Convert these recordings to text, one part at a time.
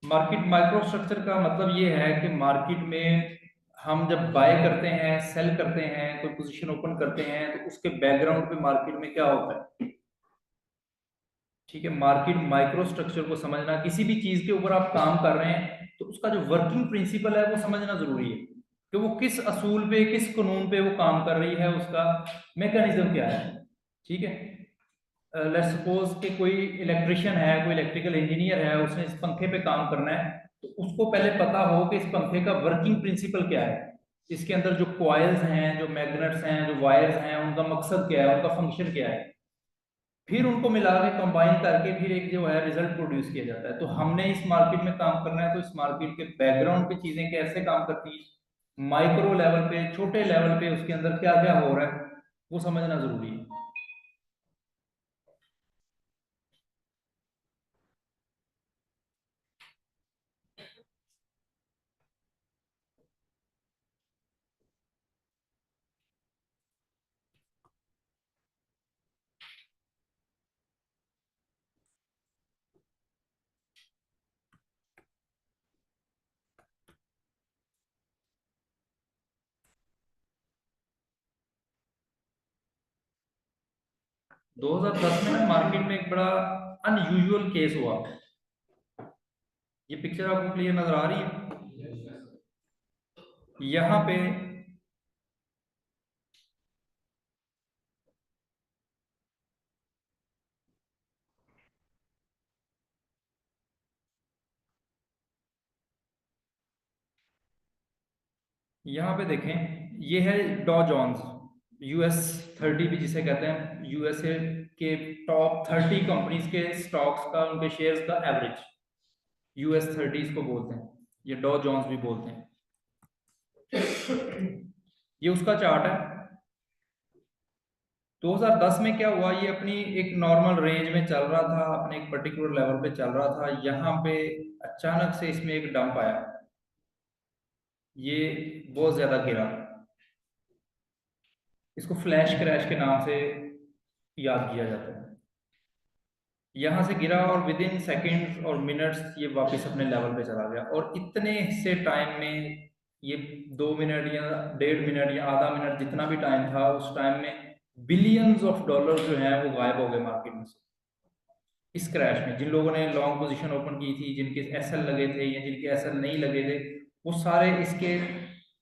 Market micro structure का मतलब ये है कि मार्केट में हम जब बाय करते हैं, सेल करते हैं, कोई पोजीशन ओपन करते हैं, तो उसके बैकग्राउंड पे मार्केट में क्या होता है। ठीक है, मार्केट माइक्रो स्ट्रक्चर को समझना, किसी भी चीज के ऊपर आप काम कर रहे हैं तो उसका जो वर्किंग प्रिंसिपल है वो समझना जरूरी है कि वो किस असूल पे, किस कानून पे वो काम कर रही है, उसका मैकेनिज्म क्या है। ठीक है, लेट्स सपोज कि कोई इलेक्ट्रिशियन है, कोई इलेक्ट्रिकल इंजीनियर है, उसने इस पंखे पे काम करना है, तो उसको पहले पता हो कि इस पंखे का वर्किंग प्रिंसिपल क्या है, इसके अंदर जो कॉइल्स हैं, जो मैग्नेट्स हैं, जो वायर्स हैं, उनका मकसद क्या है, उनका फंक्शन क्या है। फिर उनको मिला के कंबाइन करके फिर एक जो है रिजल्ट प्रोड्यूस किया जाता है। तो हमने इस मार्केट में काम करना है तो इस मार्केट के बैकग्राउंड पे चीजें कैसे काम करती हैं, माइक्रो लेवल पे, छोटे लेवल पे उसके अंदर क्या क्या हो रहा है, वो समझना जरूरी है। 2010 में ना मार्केट में एक बड़ा अनयूजुअल केस हुआ। ये पिक्चर आपको क्लियर नजर आ रही है? यहाँ पे, यहाँ पे देखें, ये है डॉ जोन्स, US 30 भी जिसे कहते हैं, यूएसए के टॉप 30 कंपनीज के स्टॉक्स का, उनके शेयर्स का एवरेज, US 30 इसको बोलते हैं, ये डॉ जोन्स भी बोलते हैं। ये उसका चार्ट है। 2010 में क्या हुआ, ये अपनी एक नॉर्मल रेंज में चल रहा था, अपने एक पर्टिकुलर लेवल पे चल रहा था। यहाँ पे अचानक से इसमें एक डंप आया, ये बहुत ज्यादा गिरा। इसको फ्लैश क्रैश के नाम से याद किया जाता है। यहाँ से गिरा और विद इन सेकेंड्स और मिनट्स ये वापस अपने लेवल पे चला गया, और इतने से टाइम में, ये 2 मिनट या 1.5 मिनट या आधा मिनट जितना भी टाइम था, उस टाइम में बिलियंस ऑफ डॉलर जो हैं वो गायब हो गए मार्केट में से। इस क्रैश में जिन लोगों ने लॉन्ग पोजीशन ओपन की थी, जिनके एसएल लगे थे या जिनके एसएल नहीं लगे थे, वो सारे इसके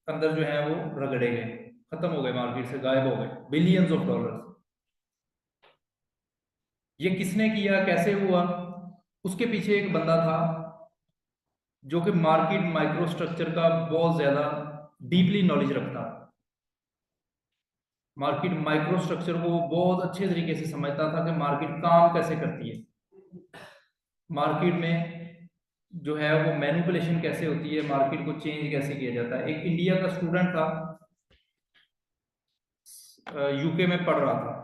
अंदर जो है वो रगड़े गए, खत्म हो गए, मार्केट से गायब हो गए बिलियंस ऑफ डॉलर। ये किसने किया, कैसे हुआ? उसके पीछे एक बंदा था जो कि मार्केट माइक्रो स्ट्रक्चर का बहुत ज्यादा डीपली नॉलेज रखता, मार्केट माइक्रो स्ट्रक्चर को वो बहुत अच्छे तरीके से समझता था कि मार्केट काम कैसे करती है, मार्केट में जो है वो मैनिपुलेशन कैसे होती है, मार्केट को चेंज कैसे किया जाता है। एक इंडिया का स्टूडेंट था, यूके में पढ़ रहा था।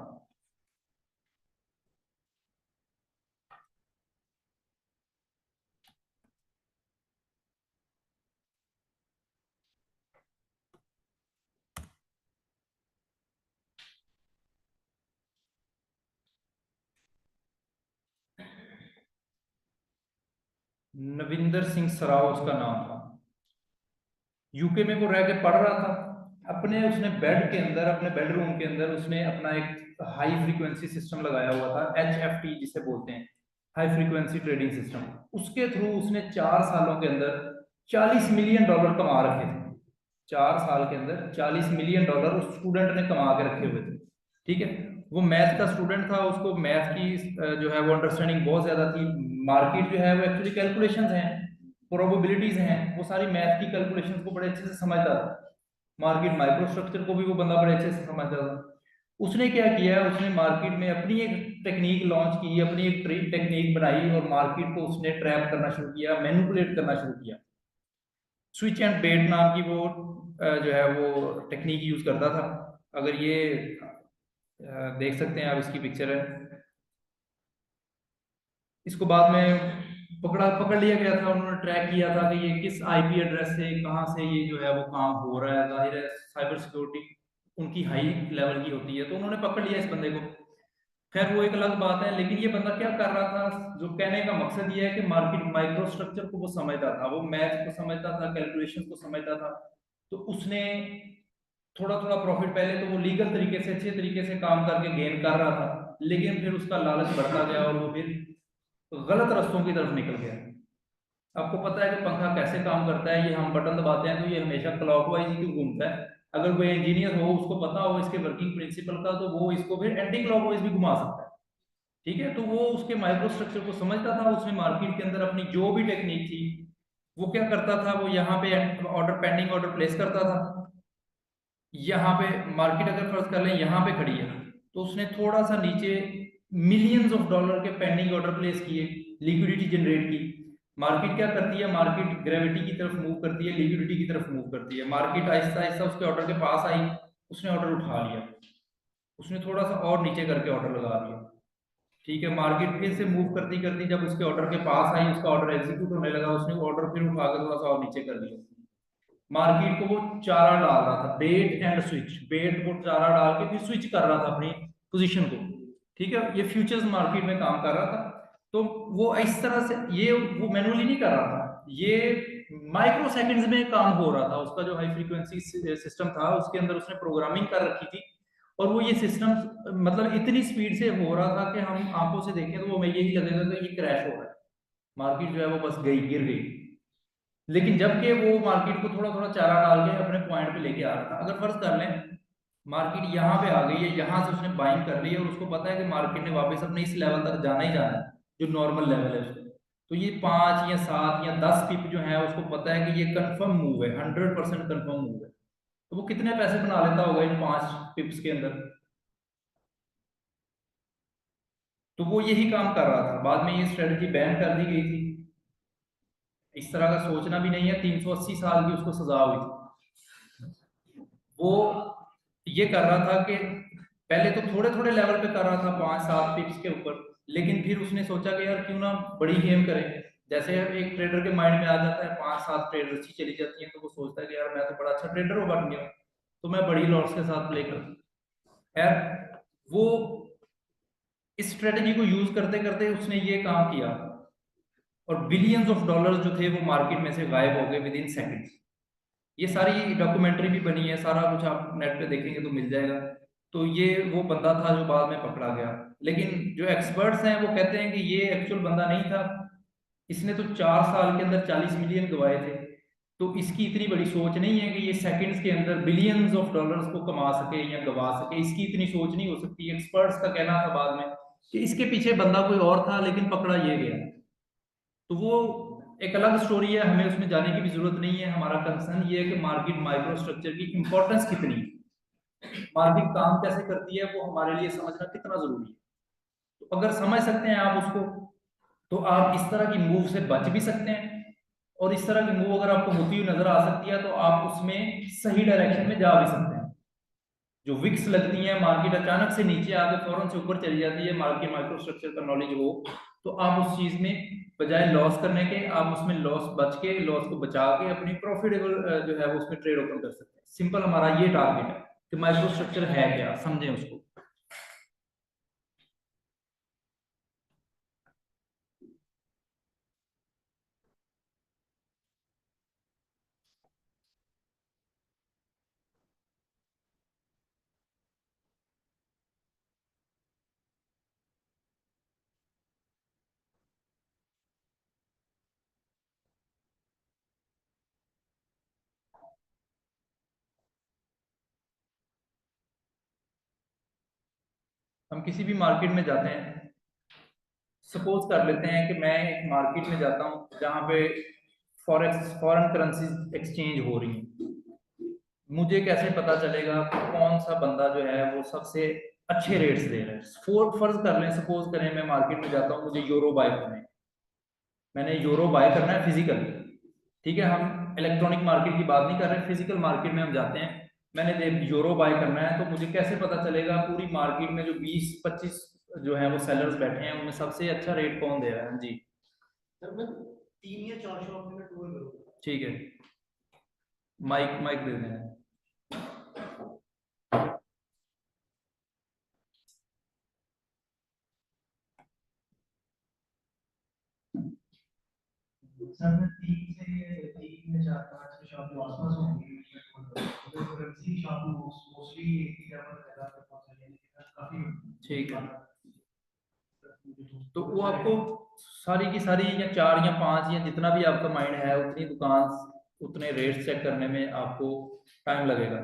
नविंदर सिंह सराव उसका नाम था। यूके में वो रह के पढ़ रहा था अपने, उसने बेड के अंदर, अपने बेडरूम के अंदर उसने अपना एक हाई फ्रीक्वेंसी सिस्टम लगाया हुआ था, HFT जिसे बोलते हैं, हाई फ्रीक्वेंसी ट्रेडिंग सिस्टम। उसके थ्रू उसने 4 सालों के अंदर $40 मिलियन कमा रखे थे। 4 साल के अंदर $40 मिलियन उस स्टूडेंट ने कमा के रखे हुए थे। ठीक है, वो मैथ का स्टूडेंट था, उसको मैथ की जो है वो अंडरस्टैंडिंग बहुत ज्यादा थी। मार्केट जो है वो एक्चुअली कैलकुलेशंस हैं, प्रोबेबिलिटीज हैं, वो सारी मैथ की कैलकुलेशंस को बड़े अच्छे से समझता था। मार्केट माइक्रो स्ट्रक्चर को भी वो बंदा बड़े अच्छे से समझता था। उसने क्या किया, उसने मार्केट में अपनी एक टेक्निक लॉन्च की, अपनी एक टेक्निक बनाई, और मार्केट को उसने ट्रैप करना शुरू किया, मैनिपुलेट करना शुरू किया। स्विच एंड बेट नाम की वो जो है वो टेक्निक यूज करता था। अगर ये देख सकते हैं आप, इसकी पिक्चर है। इसको बाद में पकड़ लिया गया था, उन्होंने ट्रैक किया था कि ये किस IP एड्रेस से, कहाँ से ये जो है वो काम हो रहा है। जाहिर है साइबर सिक्योरिटी उनकी हाई लेवल की होती है, तो उन्होंने पकड़ लिया इस बंदे को। खैर वो एक अलग बात है, लेकिन ये बंदा क्या कर रहा था, जो कहने का मकसद ये है कि मार्केट माइक्रो स्ट्रक्चर को वो समझता था, वो मैथ को समझता था, कैलकुलेशन को समझता था। तो उसने थोड़ा थोड़ा प्रॉफिट, पहले तो वो लीगल तरीके से अच्छे तरीके से काम करके गेन कर रहा था, लेकिन फिर उसका लालच बढ़ता गया और वो फिर गलत रास्तों की तरफ निकल गया। आपको पता है कि पंखा कैसे काम करता है, ये हम बटन दबाते हैं तो ये हमेशा क्लॉकवाइज ही क्यों घूमता है। अगर कोई इंजीनियर हो, उसको पता हो इसके वर्किंग प्रिंसिपल का, तो वो इसको फिर एंटी क्लॉकवाइज भी घुमा सकता है। ठीक है, तो वो उसके माइक्रो स्ट्रक्चर को समझता था, उसने मार्केट के अंदर अपनी जो भी टेक्निक थी वो क्या करता था, वो यहाँ पे ऑर्डर, पेंडिंग ऑर्डर प्लेस करता था। यहाँ पे मार्केट अगर फर्ज कर लें यहाँ पे खड़ी है, तो उसने थोड़ा सा नीचे मिलियंस ऑफ डॉलर के पेंडिंग ऑर्डर प्लेस किए, लिक्विडिटी जनरेट की। मार्केट क्या करती है, मार्केट ग्रेविटी की तरफ मूव करती है, लिक्विडिटी की तरफ मूव करती है। मार्केट आहिस्ता आहिस्ता उसके ऑर्डर के पास आई, उसने ऑर्डर उठा लिया, उसने थोड़ा सा और नीचे करके ऑर्डर लगा दिया। ठीक है, मार्केट फिर से मूव करती करती जब उसके ऑर्डर के पास आई, उसका ऑर्डर एग्जीक्यूट होने लगा, उसने वो ऑर्डर फिर उठाकर थोड़ा सा और नीचे कर दिया। मार्केट को वो चारा डाल रहा था, बेट एंड स्विच, बेट को चारा डाल के फिर स्विच कर रहा था अपनी पोजीशन को। ठीक है, ये फ्यूचर्स मार्केट में काम कर रहा था। तो वो इस तरह से, ये वो मैनुअली नहीं कर रहा था, ये माइक्रो सेकंड्स में काम हो रहा था। उसका जो हाई फ्रीक्वेंसी सिस्टम था उसके अंदर उसने प्रोग्रामिंग कर रखी थी, और वो ये सिस्टम मतलब इतनी स्पीड से हो रहा था कि हम आंखों से देखें तो वो हमें यही लगेगा कि ये क्रैश हो रहा है, मार्केट जो है वो बस गई, गिर गई। लेकिन जबकि वो मार्केट को थोड़ा थोड़ा चारा डाल के अपने पॉइंट पे लेके आ रहा था। अगर फर्ज कर लें मार्केट यहाँ पे आ गई है, यहाँ से उसने बाइंग कर ली है और उसको पता है कि मार्केट ने वापस अपने इस लेवल तक जाना ही जाना है, जो नॉर्मल लेवल है उसको, तो ये 5 या 7 या 10 पिप जो है उसको पता है कि ये कंफर्म मूव है, 100% कंफर्म मूव है। तो वो कितने पैसे बना लेता होगा इन 5 पिप्स के अंदर। तो वो यही काम कर रहा था, बाद में ये स्ट्रेटजी बैन कर दी गई थी। इस तरह का सोचना भी नहीं है, 380 साल की उसको सजा हुई थी। वो ये कर रहा था कि पहले तो थोड़े थोड़े लेवल पे कर रहा था, 5 7 पिप्स के ऊपर, लेकिन फिर उसने सोचा कि यार क्यों ना बड़ी गेम करें। जैसे एक ट्रेडर के माइंड में आ जाता है, 5 7 ट्रेडर अच्छी चली जाती है, तो वो सोचता है कि यार मैं तो बड़ा अच्छा ट्रेडर हो बन गया, तो मैं बड़ी लॉस के साथ प्ले कर। यार वो इस स्ट्रेटजी को यूज करते करते उसने ये काम किया, और बिलियंस ऑफ डॉलर्स जो थे वो मार्केट में से गायब हो गए विद इन सेकेंड्स। ये सारी डॉक्यूमेंट्री भी बनी है, सारा कुछ आप नेट पे देखेंगे तो मिल जाएगा। तो ये वो बंदा था जो बाद में पकड़ा गया, लेकिन जो एक्सपर्ट्स हैं वो कहते हैं कि ये एक्चुअल बंदा नहीं था। इसने तो 4 साल के अंदर 40 मिलियन गवाए थे। तो इसकी इतनी बड़ी सोच नहीं है कि ये सेकंड्स के अंदर बिलियंस ऑफ डॉलर्स को कमा सके या गवा सके, इसकी इतनी सोच नहीं हो सकती। एक्सपर्ट्स का कहना था बाद में कि इसके पीछे बंदा कोई और था, लेकिन पकड़ा ये गया। तो वो एक अलग स्टोरी है, हमें उसमें जाने की भी जरूरत नहीं है। हमारा कंसर्न ये है कि मार्केट माइक्रो स्ट्रक्चर की इंपॉर्टेंस कितनी है, मार्केट काम कैसे करती है, वो हमारे लिए समझना कितना जरूरी है। तो अगर समझ सकते हैं आप उसको, तो आप इस तरह की मूव से बच भी सकते हैं, और इस तरह की मूव अगर आपको होती हुई नजर आ सकती है तो आप उसमें सही डायरेक्शन में जा भी सकते हैं। जो विक्स लगती है, मार्केट अचानक से नीचे आके फौरन से ऊपर चली जाती है, मार्केट माइक्रो स्ट्रक्चर का नॉलेज हो, तो आप उस चीज में बजाय लॉस करने के, आप उसमें लॉस बच के, लॉस को बचा के अपनी प्रॉफिटेबल जो है वो उसमें ट्रेड ओपन कर सकते हैं। सिंपल हमारा ये टारगेट है कि माइक्रो स्ट्रक्चर है क्या, समझें उसको। हम किसी भी मार्केट में जाते हैं, सपोज कर लेते हैं कि मैं एक मार्केट में जाता हूँ जहाँ पे फॉरेक्स, फॉरेन करेंसी एक्सचेंज हो रही है। मुझे कैसे पता चलेगा कि कौन सा बंदा जो है वो सबसे अच्छे रेट्स दे रहा है। फर्ज कर लें, सपोज करें मैं मार्केट में जाता हूँ, मुझे यूरो बाय करना है, मैंने यूरो बाय करना है फिजिकल। ठीक है, हम इलेक्ट्रॉनिक मार्केट की बात नहीं कर रहे, फिजिकल मार्केट में हम जाते हैं, मैंने यूरो बाय करना है, तो मुझे कैसे पता चलेगा पूरी मार्केट में जो 20 25 जो है वो सेलर्स बैठे हैं, उनमें सबसे अच्छा रेट कौन दे रहा है जी। सर मैं 3 या 4 शॉप में टूर करूंगा। ठीक है, माइक माइक दे दें। सर मैं 3 से 4 5 के शॉप के आसपास होंगी, तो करेंसी शॉप मोस्टली एक ही जगह पर लगा कर पहुंच जाएंगे, काफी ठीक है, तो वो आपको सारी की सारी या 4 या 5 या जितना भी आपका माइंड है उतनी दुकान उतने रेट चेक करने में आपको टाइम लगेगा।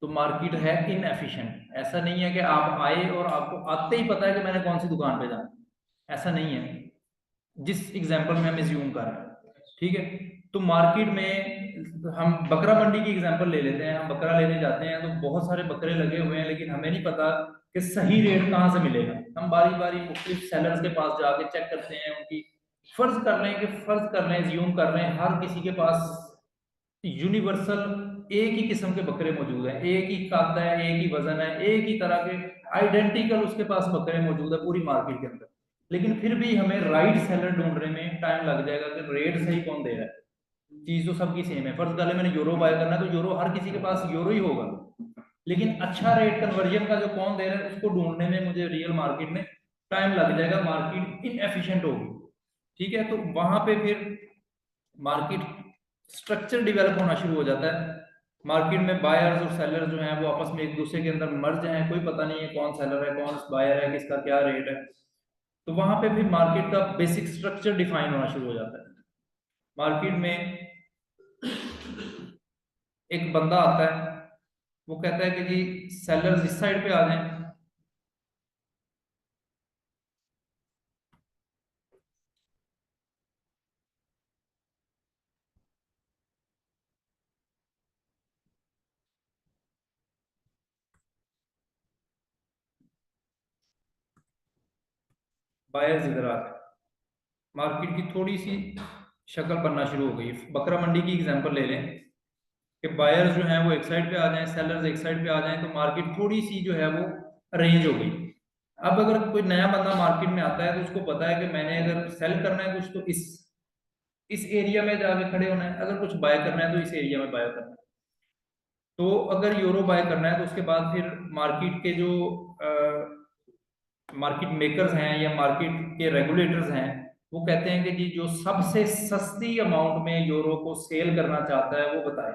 तो मार्केट है इनएफिशिएंट। ऐसा नहीं है कि आप आए और आपको आते ही पता है कि मैंने कौन सी दुकान पे जाना, ऐसा नहीं है। जिस एग्जांपल में हम एज्यूम कर रहे हैं, ठीक है। तो मार्केट में हम बकरा मंडी की एग्जांपल ले लेते हैं। हम बकरा लेने जाते हैं तो बहुत सारे बकरे लगे हुए हैं, लेकिन हमें नहीं पता कि सही रेट कहाँ से मिलेगा। हम बारी बारी मुख्तलिफ सेलर्स के पास जाके चेक करते हैं उनकी। फर्ज कर लें एज्यूम कर रहे हैं हर किसी के पास यूनिवर्सल एक ही किस्म के बकरे मौजूद हैं, एक ही कद है, एक ही वजन है, एक ही तरह के आइडेंटिकल उसके पास बकरे मौजूद है पूरी मार्केट के अंदर। लेकिन फिर भी हमें राइट सेलर ढूंढने में टाइम लग जाएगा कि रेट सही कौन दे रहा है। चीज तो सबकी सेम है। फर्ज कर ले मैंने यूरो बाय करना है तो यूरो हर किसी के पास यूरो ही होगा, लेकिन अच्छा रेट कन्वर्जन का जो कौन दे रहा है उसको ढूंढने में मुझे रियल मार्केट में टाइम लग जाएगा। मार्केट इनएफिशिएंट होगी, ठीक है। तो वहां पे फिर मार्केट स्ट्रक्चर डेवलप होना शुरू हो जाता है। मार्केट में बायर्स और सेलर जो हैं वो आपस में एक दूसरे के अंदर मर्ज हैं, कोई पता नहीं है कौन सेलर है कौन बायर है, किसका क्या रेट है। तो वहां पे फिर मार्केट का बेसिक स्ट्रक्चर डिफाइन होना शुरू हो जाता है। मार्केट में एक बंदा आता है, वो कहता है कि जी सेलर्स इस साइड पे आ जाएं, बायर्स इधर आ जाए। मार्केट की थोड़ी सी शक्ल बनना शुरू हो गई। बकरा मंडी की एग्जांपल ले लें कि बायर्स जो हैं वो एक साइड पे आ जाएं, सेलर्स एक साइड पे आ जाएं, तो मार्केट थोड़ी सी जो है वो अरेंज हो गई। अब अगर कोई नया बंदा मार्केट में आता है तो उसको पता है कि मैंने अगर सेल करना है कुछ तो इस एरिया में जाके खड़े होना है, अगर कुछ बाय करना है तो इस एरिया में बाय करना है। तो अगर यूरो बाय करना है तो उसके बाद फिर मार्केट के जो मार्केट मेकर्स हैं या मार्केट के रेगुलेटर्स हैं, वो कहते हैं कि जी जो सबसे सस्ती अमाउंट में यूरो को सेल करना चाहता है वो बताए।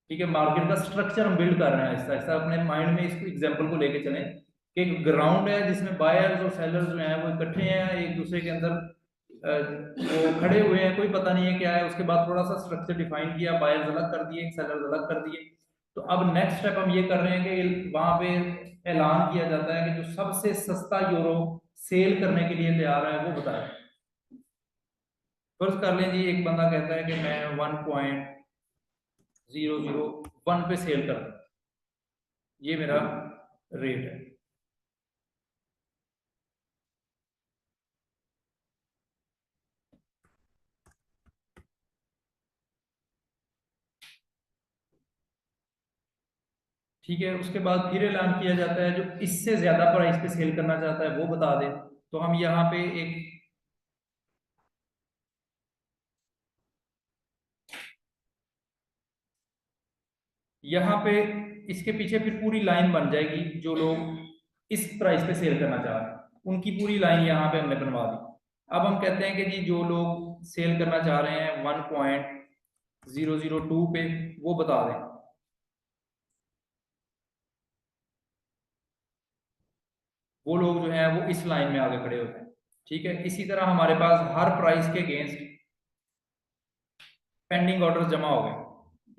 ठीक है, मार्केट का स्ट्रक्चर हम बिल्ड कर रहे हैं ऐसा ऐसा अपने माइंड में इस एग्जांपल को लेके चलें कि एक ग्राउंड है जिसमें बायर्स और सेलर्स जो हैं वो इकट्ठे हैं एक दूसरे के अंदर, वो खड़े हुए हैं, कोई पता नहीं है क्या है। उसके बाद थोड़ा सा स्ट्रक्चर डिफाइन किया, बायर्स अलग कर दिए, सेलर्स अलग कर दिए। तो अब नेक्स्ट स्टेप हम ये कर रहे हैं कि वहां पे ऐलान किया जाता है कि जो सबसे सस्ता यूरो सेल करने के लिए तैयार है वो बताए। फर्ज कर लें जी एक बंदा कहता है कि मैं 1.001 पे सेल कर दूं, ये मेरा रेट है। ठीक है, उसके बाद फिर ऐलान किया जाता है जो इससे ज्यादा प्राइस पे सेल करना चाहता है वो बता दे। तो हम यहाँ पे एक यहाँ पे इसके पीछे फिर पूरी लाइन बन जाएगी, जो लोग इस प्राइस पे सेल करना चाह रहे हैं उनकी पूरी लाइन यहाँ पे हमने बनवा दी। अब हम कहते हैं कि जी जो लोग सेल करना चाह रहे हैं 1.002 पे, वो बता दें। वो लोग जो हैं वो इस लाइन में आगे खड़े होते हैं। ठीक है, इसी तरह हमारे पास हर प्राइस के अगेंस्ट पेंडिंग ऑर्डर जमा हो गए।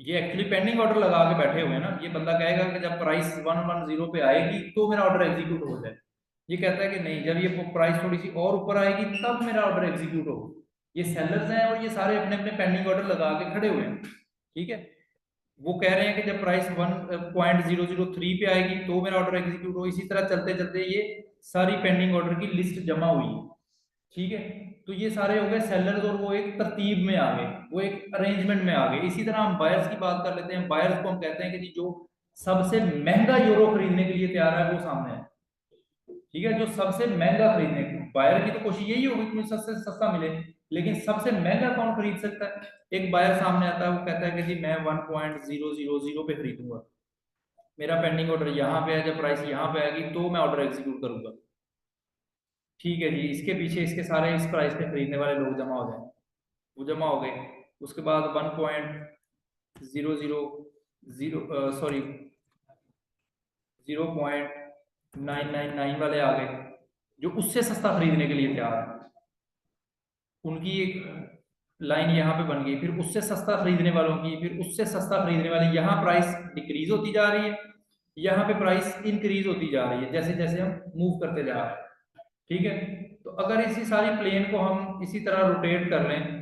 ये एक्चुअली पेंडिंग ऑर्डर लगा के बैठे हुए हैं ना। ये बंदा कहेगा कि जब प्राइस 110 पे आएगी तो मेरा ऑर्डर एग्जीक्यूट हो जाए। ये कहता है कि नहीं, जब ये प्राइस थोड़ी सी और ऊपर आएगी तब मेरा ऑर्डर एग्जीक्यूट हो। ये सेलर्स हैं और ये सारे अपने अपने पेंडिंग ऑर्डर लगा के खड़े हुए हैं। ठीक है, वो कह रहे हैं कि जब प्राइस 1.003 पे आएगी तो मेरा ऑर्डर एग्जीक्यूट हो। इसी तरह चलते चलते ये सारी पेंडिंग ऑर्डर की लिस्ट जमा हुई है। ठीक है, तो ये सारे हो गए सेलर्स और वो एक तरतीब में आ गए, वो एक अरेंजमेंट में आ गए। इसी तरह हम बायर्स की बात कर लेते हैं। बायर्स को हम कहते हैं कि जी जो सबसे महंगा यूरो खरीदने के लिए तैयार है वो सामने है। ठीक है, जो सबसे महंगा खरीदने की बायर की तो कोशिश यही होगी कि मुझे सस्ते से सस्ता मिले, लेकिन सबसे महंगा कौन खरीद सकता है। एक बायर सामने आता है, वो कहता है कि जी मैं 1.000 पे खरीदूंगा, मेरा पेंडिंग ऑर्डर यहाँ पे है, जब प्राइस यहाँ पे आएगी तो मैं ऑर्डर एग्जीक्यूट करूंगा। ठीक है जी, इसके पीछे इसके सारे इस प्राइस पे खरीदने वाले लोग जमा हो जाए, वो जमा हो गए। उसके बाद 1.000 सॉरी 0.999 वाले आ गए, जो उससे सस्ता खरीदने के लिए तैयार है। उनकी एक लाइन यहाँ पे बन गई, फिर उससे सस्ता खरीदने वालों की, फिर उससे सस्ता खरीदने वाले, यहाँ प्राइस डिक्रीज होती जा रही है, यहाँ पे प्राइस इंक्रीज होती जा रही है जैसे जैसे हम मूव करते जा रहे हैं। ठीक है, तो अगर इसी सारी प्लेन को हम इसी तरह रोटेट कर लें,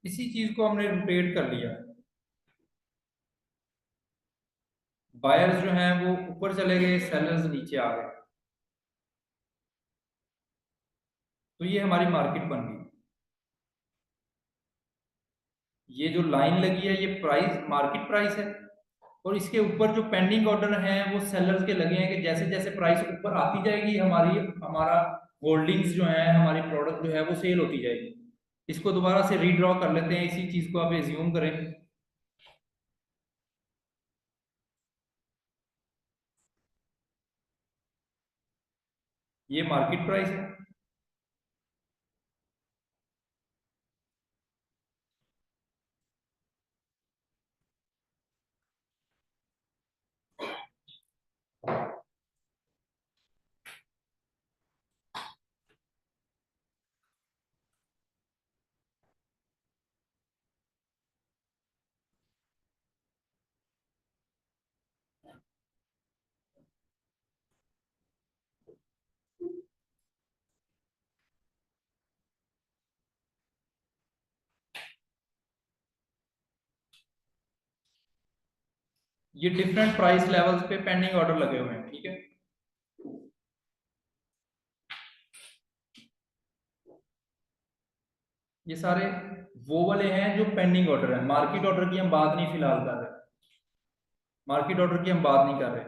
इसी चीज को हमने रोटेट कर लिया, बायर्स जो हैं वो ऊपर चले गए, सेलर्स नीचे आ गए, तो ये हमारी मार्केट बन गई। ये जो लाइन लगी है ये प्राइस, मार्केट प्राइस है, और इसके ऊपर जो पेंडिंग ऑर्डर हैं वो सेलर्स के लगे हैं कि जैसे जैसे प्राइस ऊपर आती जाएगी हमारी, हमारा होल्डिंग्स जो है, हमारी प्रोडक्ट जो है वो सेल होती जाएगी। इसको दोबारा से रीड्रॉ कर लेते हैं, इसी चीज को आप एज्यूम करें, ये मार्केट प्राइस है। ये डिफरेंट प्राइस लेवल्स पे पेंडिंग ऑर्डर लगे हुए हैं, ठीक है। ये सारे वो वाले हैं जो पेंडिंग ऑर्डर है, मार्केट ऑर्डर की हम बात नहीं फिलहाल कर रहे, मार्केट ऑर्डर की हम बात नहीं कर रहे।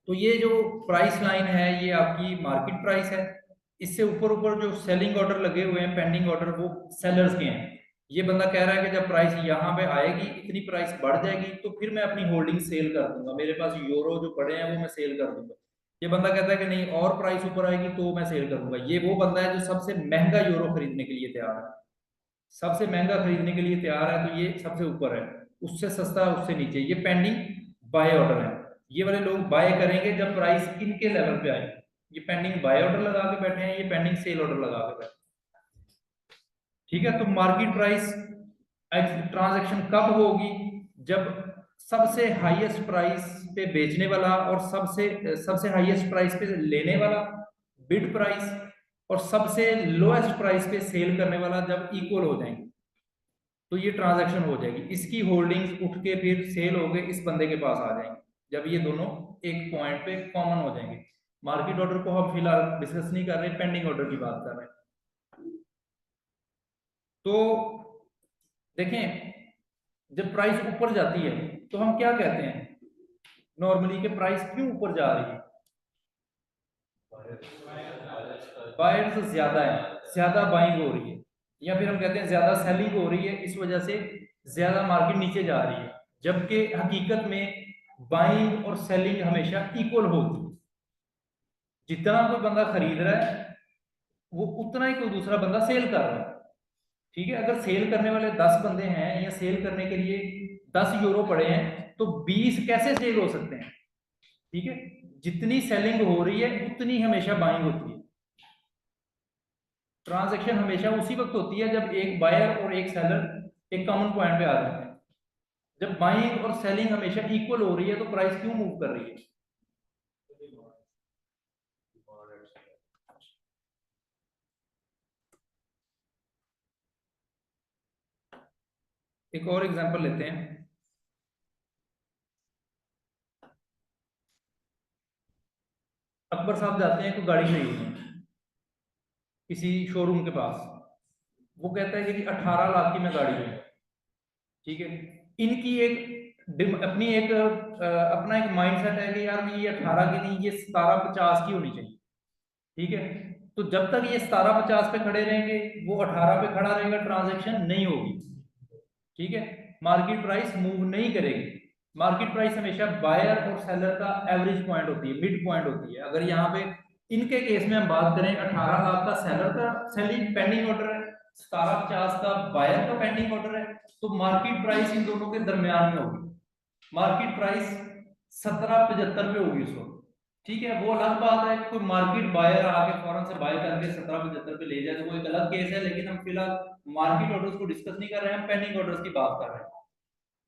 तो ये जो प्राइस लाइन है ये आपकी मार्केट प्राइस है, इससे ऊपर ऊपर जो सेलिंग ऑर्डर लगे हुए हैं, पेंडिंग ऑर्डर, वो सेलर्स के हैं। ये बंदा कह रहा है कि जब प्राइस यहाँ पे आएगी, इतनी प्राइस बढ़ जाएगी, तो फिर मैं अपनी होल्डिंग सेल कर दूंगा, मेरे पास यूरो जो पड़े हैं वो मैं सेल कर दूंगा। ये बंदा कहता है कि नहीं, और प्राइस ऊपर आएगी तो मैं सेल करूंगा। ये वो बंदा है जो सबसे महंगा यूरो खरीदने के लिए तैयार है, सबसे महंगा खरीदने के लिए तैयार है, तो ये सबसे ऊपर है, उससे सस्ता उससे नीचे, ये पेंडिंग बाय ऑर्डर है। ये वाले लोग बाय करेंगे जब प्राइस इनके लेवल पे आए। ये पेंडिंग बाय ऑर्डर लगा के बैठे हैं, ये पेंडिंग सेल ऑर्डर लगा के बैठे हैं। ठीक है, तो मार्केट प्राइस ट्रांजैक्शन कब होगी, जब सबसे हाईएस्ट प्राइस पे बेचने वाला और सबसे सबसे हाईएस्ट प्राइस पे लेने वाला, बिड प्राइस, और सबसे लोएस्ट प्राइस पे सेल करने वाला जब इक्वल हो जाएंगे, तो ये ट्रांजैक्शन हो जाएगी, इसकी होल्डिंग्स उठ के फिर सेल हो गए, इस बंदे के पास आ जाएंगे, जब ये दोनों एक पॉइंट पे कॉमन हो जाएंगे। मार्केट ऑर्डर को हम फिलहाल डिस्कस नहीं कर रहे, पेंडिंग ऑर्डर की बात कर रहे हैं। तो देखें, जब प्राइस ऊपर जाती है तो हम क्या कहते हैं नॉर्मली, के प्राइस क्यों ऊपर जा रही है, बायर्स ज्यादा है, ज्यादा बाइंग हो रही है, या फिर हम कहते हैं ज्यादा सेलिंग हो रही है, इस वजह से ज्यादा मार्केट नीचे जा रही है, जबकि हकीकत में बाइंग और सेलिंग हमेशा इक्वल होती है। जितना कोई बंदा खरीद रहा है वो उतना ही कोई दूसरा बंदा सेल कर रहा है। ठीक है, अगर सेल करने वाले 10 बंदे हैं या सेल करने के लिए 10 यूरो पड़े हैं, तो 20 कैसे सेल हो सकते हैं। ठीक है, जितनी सेलिंग हो रही है उतनी हमेशा बाइंग होती है। ट्रांजैक्शन हमेशा उसी वक्त होती है जब एक बायर और एक सेलर एक कॉमन पॉइंट पे आ जाते हैं। जब बाइंग और सेलिंग हमेशा इक्वल हो रही है तो प्राइस क्यों मूव कर रही है। एक और एग्जांपल लेते हैं। अकबर साहब जाते हैं कोई गाड़ी खरीदने किसी शोरूम के पास, वो कहता है कि 18 लाख की मैं गाड़ी लूंगा, ठीक है। इनकी अपनी अपना एक माइंडसेट है कि यार नहीं, ये 18 की नहीं, ये 1750 की होनी चाहिए, ठीक है। तो जब तक ये 1750 पे खड़े रहेंगे, वो 18 पे खड़ा रहेगा, ट्रांजेक्शन नहीं होगी, ठीक है। मार्केट प्राइस मूव नहीं करेगी। मार्केट प्राइस हमेशा बायर और सेलर का एवरेज पॉइंट होती है, मिड पॉइंट होती है। अगर यहाँ पे इनके केस में हम बात करें, 18 लाख का सेलर का सेलिंग पेंडिंग ऑर्डर है, 1750 का बायर का पेंडिंग ऑर्डर है, तो मार्केट प्राइस इन दोनों के दरमियान में होगी। मार्केट प्राइस 1775 पे होगी उस वक्त, ठीक है। वो अलग बात है, कोई मार्केट बायर आके फौरन से बाय करके 1775 पे ले जाए तो वो एक अलग केस है, लेकिन हम फिलहाल मार्केट ऑर्डर्स को डिस्कस नहीं कर रहे हैं, हम पेंडिंग ऑर्डर्स की बात कर रहे हैं।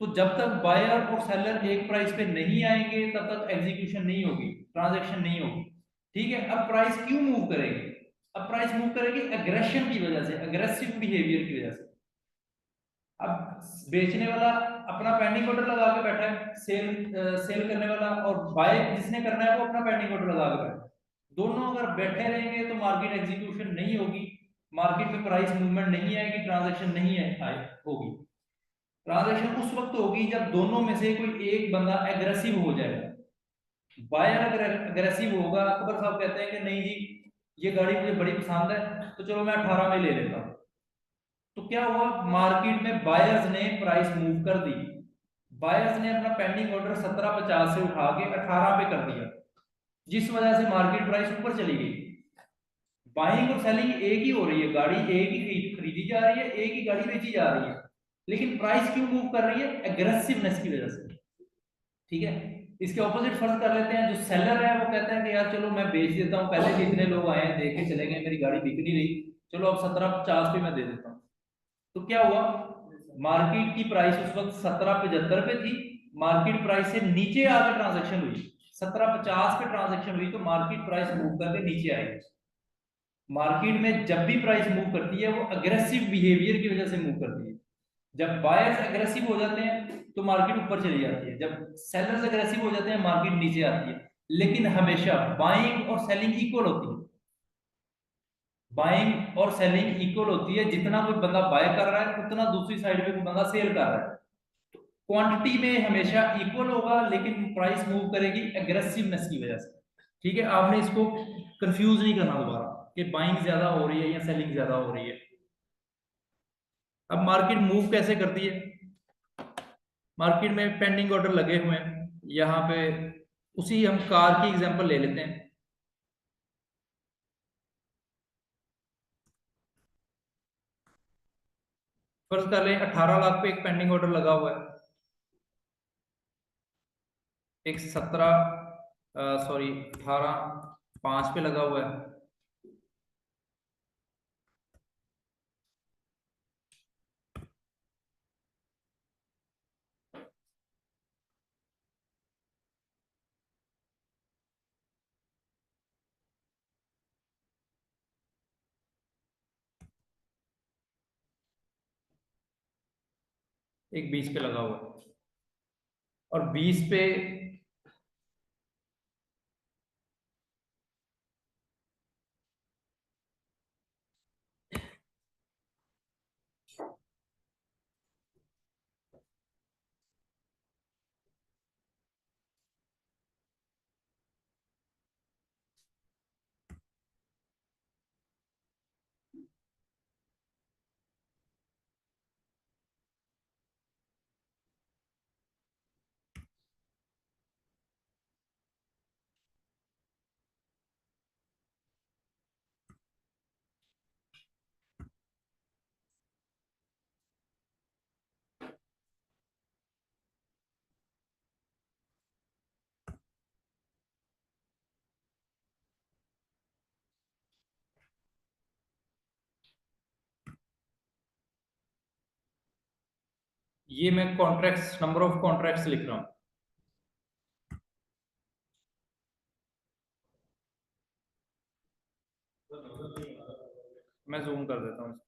तो जब तक बायर और सेलर एक प्राइस पे नहीं आएंगे, तब तक एग्जीक्यूशन नहीं होगी, ट्रांजैक्शन नहीं होगी, ठीक है। अब प्राइस क्यों मूव करेगी? अब प्राइस मूव करेगी एग्रेशन की वजह से, अग्रेसिव बिहेवियर की वजह से। अब बेचने वाला अपना पेंडिंग ऑर्डर लगा के बैठा है, सेल करने वाला, और बाय जिसने करना है वो अपना पेंडिंग ऑर्डर लगा के बैठा है। दोनों अगर बैठे रहेंगे तो मार्केट एग्जीक्यूशन नहीं होगी, मार्केट में प्राइस मूवमेंट नहीं आएगी, ट्रांजैक्शन नहीं होगी। ट्रांजैक्शन उस वक्त होगी जब दोनों में से कोई एक बंदा एग्रेसिव हो जाएगा। बायर अगर एग्रेसिव होगा, अकबर साहब कहते हैं कि नहीं जी, ये गाड़ी मुझे बड़ी पसंद है, तो चलो मैं 18 में ले लेता हूँ। तो क्या हुआ, मार्केट में बायर्स ने प्राइस मूव कर दी। बायर्स ने अपना पेंडिंग ऑर्डर 1750 से उठा के 18 पे कर दिया, जिस वजह से मार्केट प्राइस ऊपर चली गई। बाइंग और सेलिंग एक ही हो रही है, गाड़ी एक ही खरीदी जा रही है, एक ही गाड़ी बेची जा रही है, लेकिन प्राइस क्यों मूव कर रही है? एग्रेसिवनेस की वजह से, ठीक है। इसके ऑपोजिट फर्ज कर लेते हैं, जो सेलर है वो कहते हैं कि यार चलो मैं बेच देता हूँ, पहले भी इतने लोग आए हैं, देख के चले गए, मेरी गाड़ी बिक नहीं रही, चलो अब 1750 पे मैं दे देता हूँ। तो क्या हुआ, मार्केट की प्राइस उस वक्त 1775 पे थी, मार्केट प्राइस से नीचे आकर ट्रांजेक्शन हुई, 1750 पे ट्रांजेक्शन हुई, तो मार्केट प्राइस मूव करके नीचे आएगी। मार्केट में जब भी प्राइस मूव करती है वो अग्रेसिव बिहेवियर की वजह से मूव करती है। जब बायर्स अग्रेसिव हो जाते हैं तो मार्केट ऊपर चली जाती है, जब सेलर्स अग्रेसिव हो जाते हैं मार्केट नीचे आती है। लेकिन हमेशा बाइंग और सेलिंग इक्वल होती है, बाइंग और सेलिंग इक्वल होती है, जितना कोई बंदा बाय कर रहा है उतना दूसरी साइड में कोई बंदा सेल कर रहा है। क्वांटिटी में हमेशा इक्वल होगा, लेकिन प्राइस मूव करेगी एग्रेसिवनेस की वजह से, ठीक है। आपने इसको कंफ्यूज नहीं करना दोबारा कि बाइंग ज्यादा हो रही है या सेलिंग ज्यादा हो रही है। अब मार्केट मूव कैसे करती है? मार्केट में पेंडिंग ऑर्डर लगे हुए हैं यहाँ पे, उसी हम कार की एग्जांपल ले लेते हैं। फर्ज कर लें 18 लाख पे एक पेंडिंग ऑर्डर लगा हुआ है, एक 18/5 पे लगा हुआ है। एक 20 पे लगा हुआ है, और 20 पे ये मैं कॉन्ट्रैक्ट्स, नंबर ऑफ कॉन्ट्रैक्ट्स लिख रहा हूं। मैं जूम कर देता हूँ।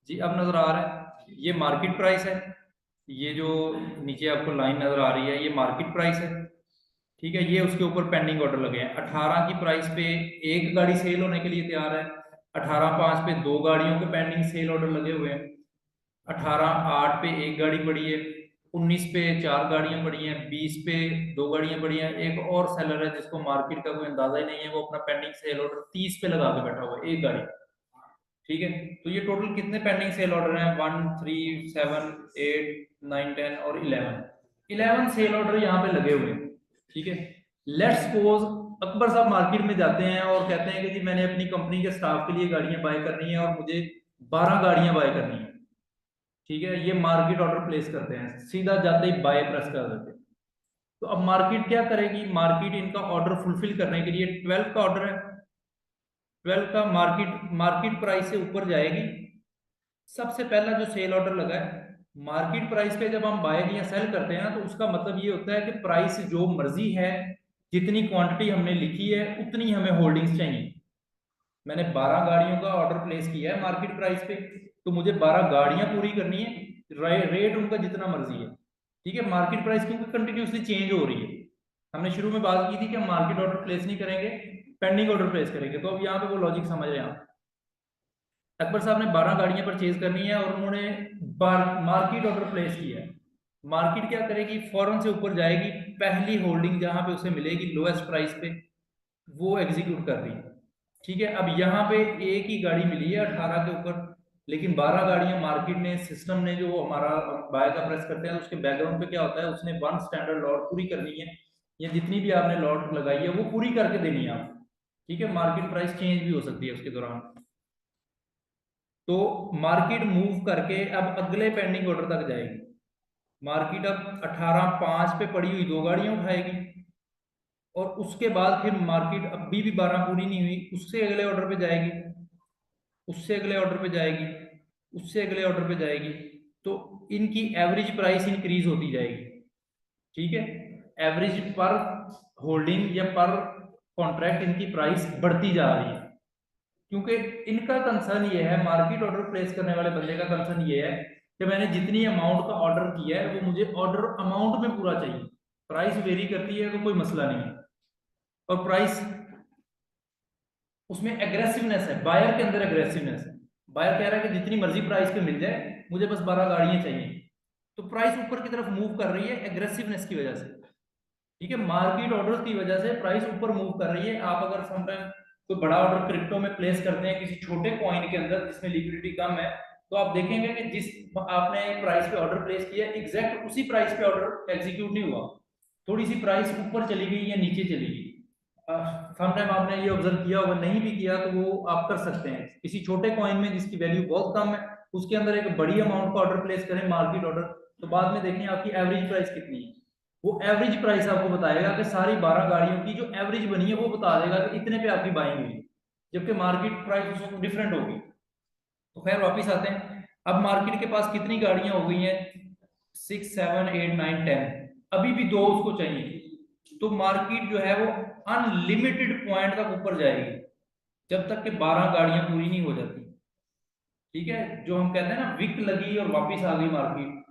जी अब नजर आ रहा है, ये मार्केट प्राइस है, ये जो नीचे आपको लाइन नजर आ रही है ये मार्केट प्राइस है, ठीक है। ये उसके ऊपर पेंडिंग ऑर्डर लगे हैं। 18 की प्राइस पे एक गाड़ी सेल होने के लिए तैयार है, 18/5 पे 2 गाड़ियों के पेंडिंग सेल ऑर्डर लगे हुए हैं, 18/8 पे एक गाड़ी पड़ी है, 19 पे 4 गाड़ियां पड़ी हैं, 20 पे 2 गाड़ियां पड़ी हैं। एक और सेलर है जिसको मार्केट का कोई अंदाजा ही नहीं है, वो अपना पेंडिंग सेल ऑर्डर 30 पे लगा के बैठा हुआ है एक गाड़ी, ठीक है। तो ये टोटल कितने पेंडिंग सेल ऑर्डर हैं? 1 3 7 8 9 10 और 11 सेल ऑर्डर यहाँ पे लगे हुए हैं, ठीक है। लेट्स सपोज अकबर साहब मार्केट में जाते हैं और कहते हैं कि जी मैंने अपनी कंपनी के स्टाफ के लिए गाड़ियां बाय करनी है और मुझे 12 गाड़ियां बाय करनी है, ठीक है। ये मार्केट ऑर्डर प्लेस करते हैं, सीधा जाते ही बाय प्रेस कर देते हैं। तो अब मार्केट क्या करेगी? मार्केट इनका ऑर्डर फुलफिल करने के लिए 12 का ऑर्डर है, 12 का मार्केट मार्केट प्राइस से ऊपर जाएगी। सबसे पहला जो सेल ऑर्डर लगा है मार्केट प्राइस पे, जब हम बाय या सेल करते हैं तो उसका मतलब ये होता है कि प्राइस जो मर्जी है, जितनी क्वांटिटी हमने लिखी है उतनी हमें होल्डिंग्स चाहिए। मैंने 12 गाड़ियों का ऑर्डर प्लेस किया है मार्केट प्राइस पे, तो मुझे 12 गाड़ियां पूरी करनी है, रेट उनका जितना मर्जी है, ठीक है। मार्केट प्राइस क्योंकि कंटिन्यूसली चेंज हो रही है, हमने शुरू में बात की थी कि हम मार्केट ऑर्डर प्लेस नहीं करेंगे, पेंडिंग ऑर्डर प्लेस करेंगे। तो अब यहाँ पे वो लॉजिक समझ रहे हैं आप। अकबर साहब ने 12 गाड़ियां परचेज करनी है और उन्होंने मार्केट ऑर्डर प्लेस किया है। मार्केट क्या करेगी? फौरन से ऊपर जाएगी, पहली होल्डिंग जहां पे उसे मिलेगी लोएस्ट प्राइस पे वो एग्जीक्यूट कर रही है, ठीक है। अब यहाँ पे एक ही गाड़ी मिली है 18 के ऊपर, लेकिन 12 गाड़ियां मार्केट ने, सिस्टम ने जो हमारा बाय का प्रेस करते हैं, उसके बैकग्राउंड पे क्या होता है, उसने 1 स्टैंडर्ड लॉट पूरी करनी है, या जितनी भी आपने लॉट लगाई है वो पूरी करके देनी है आप, ठीक है। मार्केट प्राइस चेंज भी हो सकती है उसके दौरान। तो मार्केट मूव करके अब अगले पेंडिंग ऑर्डर तक जाएगी। मार्केट अब 18/5 पे पड़ी हुई 2 गाड़ियां उठाएगी और उसके बाद फिर मार्केट अभी भी 12 पूरी नहीं हुई, उससे अगले ऑर्डर पे जाएगी, उससे अगले ऑर्डर पे जाएगी, उससे अगले ऑर्डर पे जाएगी। तो इनकी एवरेज प्राइस इंक्रीज होती जाएगी, ठीक है। एवरेज पर होल्डिंग या पर कॉन्ट्रैक्ट इनकी प्राइस बढ़ती जा रही है, क्योंकि इनका कंसर्न ये है, मार्केट ऑर्डर प्लेस करने वाले बंदे का कंसर्न ये है कि मैंने जितनी अमाउंट का ऑर्डर किया है वो मुझे ऑर्डर अमाउंट में पूरा चाहिए। प्राइस वेरी करती है तो कोई मसला नहीं है, और प्राइस उसमें एग्रेसिवनेस है, बायर के अंदर एग्रेसिवनेस है। बायर कह रहा है कि जितनी मर्जी प्राइस पे मिल जाए, मुझे बस 12 गाड़ियां चाहिए। तो प्राइस ऊपर की तरफ मूव कर रही है एग्रेसिवनेस की वजह से, ठीक है। मार्केट ऑर्डर्स की वजह से प्राइस ऊपर मूव कर रही है। आप अगर समटाइम कोई बड़ा ऑर्डर क्रिप्टो में प्लेस करते हैं किसी छोटे कॉइन के अंदर जिसमें लिक्विडिटी कम है, तो आप देखेंगे कि जिस आपने प्राइस पे ऑर्डर प्लेस किया एग्जैक्ट उसी प्राइस पे ऑर्डर एग्जीक्यूट नहीं हुआ, थोड़ी सी प्राइस ऊपर चली गई या नीचे चली गई। समटाइम आपने ये ऑब्जर्व किया होगा, नहीं भी किया तो वो आप कर सकते हैं। किसी छोटे कॉइन में जिसकी वैल्यू बहुत कम है, उसके अंदर एक बड़ी अमाउंट का ऑर्डर प्लेस करें मार्केट ऑर्डर, तो बाद में देखें आपकी एवरेज प्राइस कितनी है। वो एवरेज प्राइस आपको बताएगा कि सारी 12 गाड़ियों की जो एवरेज बनी है वो बता देगा कि इतने पे आपकी बाइंग हुई, जबकि मार्केट प्राइस उसमें डिफरेंट होगी। तो खैर वापिस आते हैं, अब मार्केट के पास कितनी गाड़ियां हो गई हैं? 6 7 8 9 10, अभी भी 2 उसको चाहिए। तो मार्केट जो है वो अनलिमिटेड पॉइंट तक ऊपर जाएगी जब तक कि 12 गाड़ियां पूरी नहीं हो जाती, ठीक है। जो हम कहते हैं ना विक लगी और वापस आ गई मार्केट,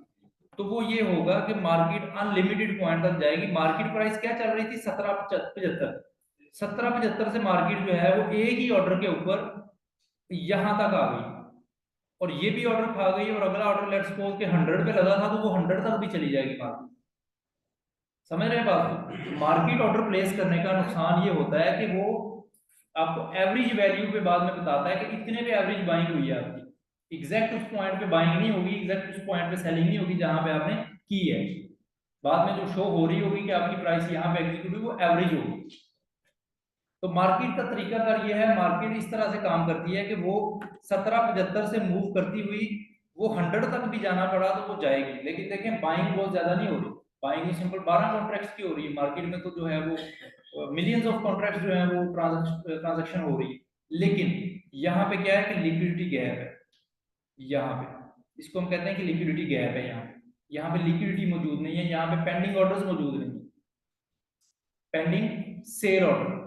तो वो ये होगा कि मार्केट अनलिमिटेड पॉइंट तक जाएगी। मार्केट प्राइस क्या चल रही थी? 1775। 1775 से मार्केट जो है वो एक ही ऑर्डर के ऊपर यहां तक आ गई, और ये भी ऑर्डर खा गई, और अगला ऑर्डर लेट्स सपोज के 100 पे लगा था तो वो 100 तक भी चली जाएगी मार्केट। समझ रहे हैं बात को? मार्केट ऑर्डर प्लेस करने का नुकसान ये होता है कि वो आपको एवरेज वैल्यू पे बाद में बताता है कि इतने पे एवरेज बाइंग हुई है आपकी, एग्जैक्ट उस पॉइंट पे बाइंग नहीं होगी, एग्जैक्ट उस पॉइंट पे सेलिंग नहीं होगी जहां पे आपने की है। बाद में जो शो हो रही होगी कि आपकी प्राइस यहाँ पे एग्जीक्यूट हुई वो एवरेज होगी। तो मार्केट का तरीकाकार ये है, मार्केट इस तरह से काम करती है कि वो 1775 से मूव करती हुई वो 100 तक भी जाना पड़ा तो वो जाएगी, लेकिन देखें बाइंग बहुत ज्यादा नहीं हो रही। बाइंग सिंपल 12 कॉन्ट्रैक्ट्स की हो रही है मार्केट में, तो जो है वो मिलियंस ऑफ कॉन्ट्रैक्ट्स जो है वो ट्रांजेक्शन हो रही है। लेकिन यहाँ पे क्या है कि लिक्विडिटी गैप है, यहाँ पे इसको हम कहते हैं कि लिक्विडिटी गैप है। यहाँ पे लिक्विडिटी मौजूद नहीं है, यहाँ पे पेंडिंग ऑर्डर्स मौजूद नहीं है, पेंडिंग सेल ऑर्डर।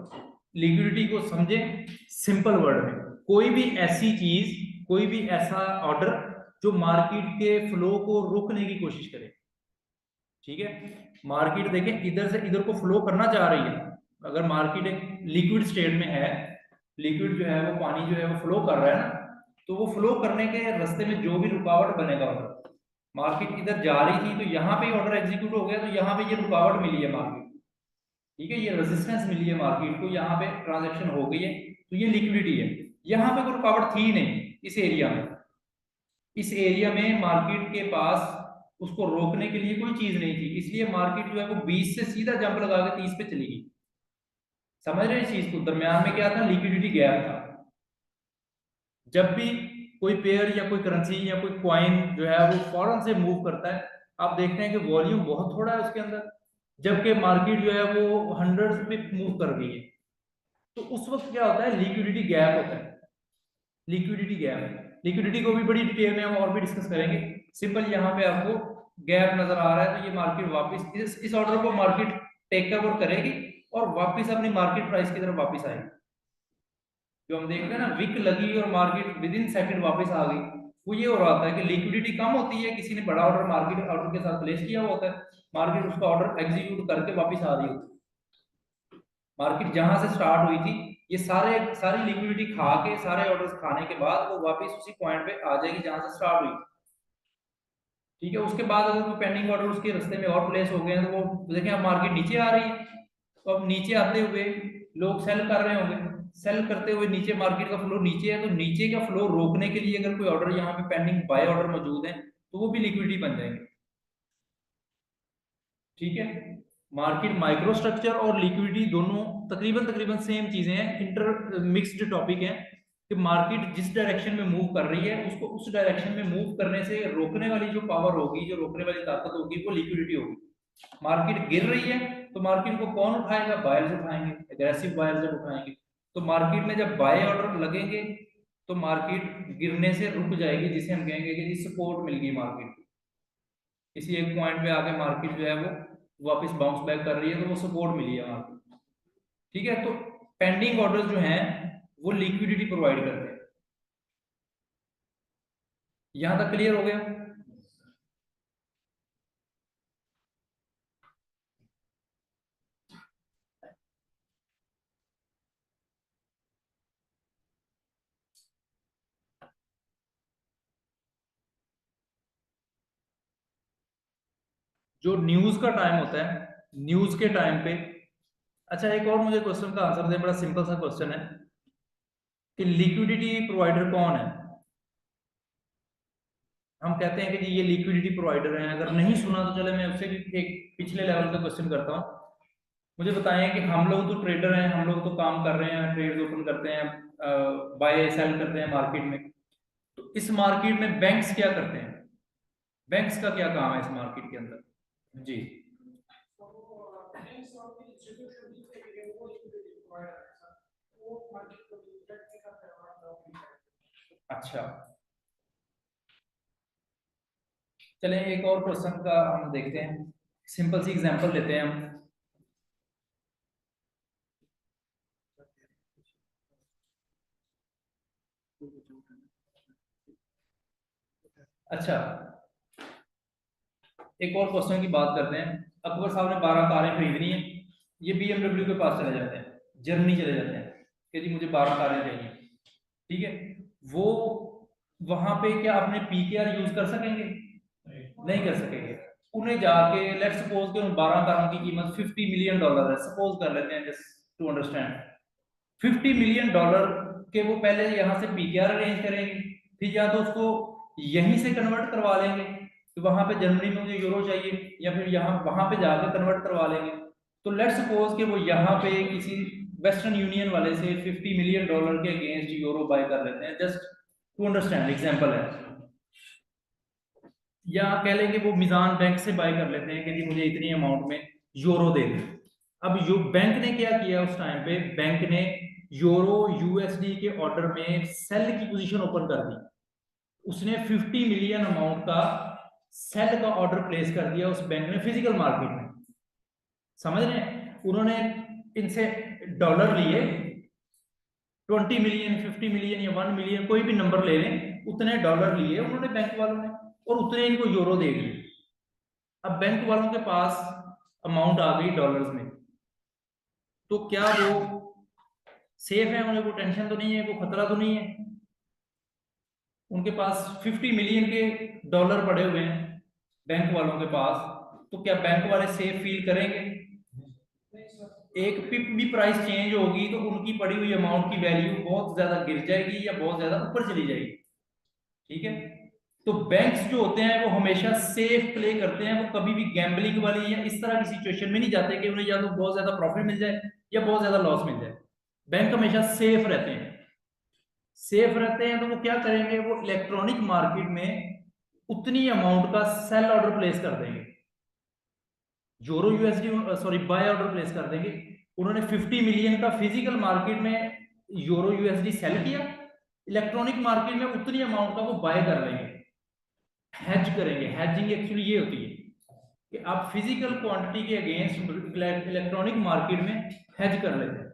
लिक्विडिटी को समझे सिंपल वर्ड में, कोई भी ऐसी चीज, कोई भी ऐसा ऑर्डर जो मार्केट के फ्लो को रोकने की कोशिश करे। ठीक है, मार्केट देखें इधर से इधर को फ्लो करना चाह रही है। अगर मार्केट एक लिक्विड स्टेट में है, लिक्विड जो है वो पानी जो है वो फ्लो कर रहा है ना, तो वो फ्लो करने के रास्ते में जो भी रुकावट बनेगा ऑर्डर, मार्केट इधर जा रही थी तो यहाँ पे ऑर्डर एग्जीक्यूट हो गया, तो यहाँ पे ये रुकावट मिली है मार्केट, ठीक है, ये रेजिस्टेंस मिली है मार्केट को, यहाँ पे ट्रांजैक्शन हो गई है, तो ये लिक्विडिटी है। यहाँ पे कोई रुकावट थी नहीं इस एरिया में, इस एरिया में मार्केट के पास उसको रोकने के लिए कोई चीज नहीं थी, इसलिए मार्केट जो है वो 20 से सीधा जंप लगा के 30 पे चली गई। समझ रहे हैं इस चीज को? दरम्यान में क्या था, लिक्विडिटी गैप था। जब भी कोई पेयर या कोई करेंसी या कोई क्वाइन जो है वो फौरन से मूव करता है, आप देखते हैं कि वॉल्यूम बहुत थोड़ा है उसके अंदर, जबकि मार्केट जो है वो हंड्रेड्स पे मूव कर गई है, तो उस वक्त क्या होता है, लिक्विडिटी गैप होता है। लिक्विडिटी गैप, लिक्विडिटी को भी बड़ी डिटेल में हम और भी डिस्कस करेंगे। सिंपल यहाँ पे आपको गैप नजर आ रहा है, तो ये मार्केट वापस इस ऑर्डर को मार्केट टेक ओवर करेगी और वापस अपनी मार्केट प्राइस की तरफ वापस आएगी। जो हम देखते हैं ना, विक लगी और मार्केट विद इन सेकंड वापस आ गई, वो ये हो रहा था कि लिक्विडिटी कम होती है, किसी ने बड़ा ऑर्डर मार्केट ऑर्डर के साथ प्लेस किया हुआ होता है, मार्केट उसका ऑर्डर एग्जीक्यूट करके वापस आ रही होती है। मार्केट जहां से स्टार्ट हुई थी, ये सारी लिक्विडिटी खा के, सारे ऑर्डर्स खाने के बाद वो वापस उसी पॉइंट पे आ जाएगी जहां से स्टार्ट हुई थी। ठीक है, उसके बाद अगर कोई पेंडिंग ऑर्डर उसके रास्ते में और प्लेस हो गए हैं, तो वो देखें अब मार्केट नीचे आ रही है, तो अब नीचे आते हुए लोग सेल कर रहे होंगे, सेल करते हुए नीचे मार्केट का फ्लो नीचे है, तो नीचे का फ्लो रोकने के लिए अगर कोई ऑर्डर यहाँ पे पेंडिंग बाय ऑर्डर मौजूद है, तो वो भी लिक्विडिटी बन जाएंगे। ठीक है, मार्केट माइक्रो स्ट्रक्चर और लिक्विडिटी दोनों तकरीबन तकरीबन सेम चीजें हैं, इंटर मिक्स्ड टॉपिक है कि मार्केट जिस डायरेक्शन में मूव कर रही है उसको उस डायरेक्शन में मूव करने से रोकने वाली जो पावर होगी, जो रोकने वाली ताकत होगी, वो लिक्विडिटी होगी। मार्केट गिर रही है तो मार्केट को कौन उठाएगा, बायर्स उठाएंगे, एग्रेसिव बायर्स जब उठाएंगे, तो मार्केट में जब बाय ऑर्डर लगेंगे तो मार्केट गिरने से रुक जाएगी, जिसे हम कहेंगे कि जी सपोर्ट मिल गई मार्केट को। किसी एक पॉइंट पे आके मार्केट जो है वो वापस बाउंस बैक कर रही है, तो वो सपोर्ट मिली है मार्केट। ठीक है, तो पेंडिंग ऑर्डर जो हैं वो लिक्विडिटी प्रोवाइड करते हैं। यहां तक क्लियर हो गया? जो न्यूज का टाइम होता है, न्यूज के टाइम पे, अच्छा एक और मुझे क्वेश्चन का आंसर दे, बड़ा सिंपल सा क्वेश्चन है कि लिक्विडिटी प्रोवाइडर कौन है। हम कहते हैं कि जी ये लिक्विडिटी प्रोवाइडर है, अगर नहीं सुना तो चले मैं उससे भी एक पिछले लेवल का क्वेश्चन करता हूँ। मुझे बताएं कि हम लोग तो ट्रेडर हैं, हम लोग तो काम कर रहे हैं, ट्रेड ओपन करते हैं, बाय सेल करते हैं मार्केट में, तो इस मार्केट में बैंक्स क्या करते हैं, बैंक्स का क्या काम है इस मार्केट के अंदर? जी, अच्छा, चलें एक और क्वेश्चन का हम देखते हैं, सिंपल सी एग्जांपल लेते हैं हम। अच्छा, एक और क्वेश्चन की बात करते हैं। अकबर साहब ने 12 कारें खरीदनी है, ये BMW के पास चले जाते हैं, जर्मनी चले जाते हैं कि जी मुझे 12 कारें चाहिए। ठीक है, वो वहां पे क्या अपने PKR यूज कर सकेंगे? नहीं कर सकेंगे। उन्हें जाके लेट्स सपोज कि उन 12 कारों की कीमत $50 मिलियन है, सपोज कर लेते हैं जस्ट टू अंडरस्टैंड। $50 मिलियन के वो पहले यहाँ से PKR अरेंज करेंगे, फिर या तो उसको यहीं से कन्वर्ट करवा लेंगे, तो वहां पे जर्मनी में मुझे यूरो चाहिए, या फिर यहाँ वहां पे जाकर कन्वर्ट करवा लेंगे। तो लेट्स सपोज कि वो यहाँ पे किसी वेस्टर्न यूनियन वाले से $50 मिलियन के अगेंस्ट यूरो बाय कर लेते हैं, जस्ट टू अंडरस्टैंड एग्जांपल है। या कह लेंगे वो मिजान बैंक से बाय कर लेते हैं कि जी मुझे इतनी अमाउंट में यूरो दे दें। अब यो बैंक ने क्या किया उस टाइम पे, बैंक ने यूरो USD के ऑर्डर में सेल की पोजीशन ओपन कर दी, उसने 50 मिलियन अमाउंट का सेल का ऑर्डर प्लेस कर दिया उस बैंक ने फिजिकल मार्केट में। समझ रहे हैं, उन्होंने इनसे डॉलर लिए 20 मिलियन, 50 मिलियन या 1 मिलियन, कोई भी नंबर ले लें, उतने डॉलर लिए उन्होंने बैंक वालों ने, और उतने इनको यूरो दे दिए। अब बैंक वालों के पास अमाउंट आ गई डॉलर्स में, तो क्या वो सेफ है? उन्हें कोई टेंशन तो नहीं है, कोई खतरा तो नहीं है? उनके पास 50 मिलियन के डॉलर पड़े हुए हैं बैंक वालों के पास, तो क्या बैंक वाले सेफ फील करेंगे? एक पिप भी प्राइस चेंज होगी तो उनकी पड़ी हुई अमाउंट की वैल्यू बहुत ज्यादा गिर जाएगी या बहुत ज्यादा ऊपर चली जाएगी। ठीक है, तो बैंक्स जो होते हैं वो हमेशा सेफ प्ले करते हैं, वो कभी भी गैम्बलिंग वाली या इस तरह की सिचुएशन में नहीं जाते कि उन्हें या तो बहुत ज्यादा प्रॉफिट मिल जाए या बहुत ज्यादा लॉस मिल जाए। बैंक हमेशा सेफ रहते हैं। सेफ रहते हैं तो वो क्या करेंगे, वो इलेक्ट्रॉनिक मार्केट में उतनी अमाउंट का सेल ऑर्डर प्लेस कर देंगे, euro USD sorry buy order place कर देंगे। उन्होंने 50 मिलियन का फिजिकल मार्केट में यूरो यूएसडी सेल किया, इलेक्ट्रॉनिक मार्केट में उतनी अमाउंट का वो बाय कर लेंगे, हेज करेंगे। हेजिंग एक्चुअली ये होती है कि आप फिजिकल क्वांटिटी के अगेंस्ट इलेक्ट्रॉनिक मार्केट में हेज कर लेते हैं।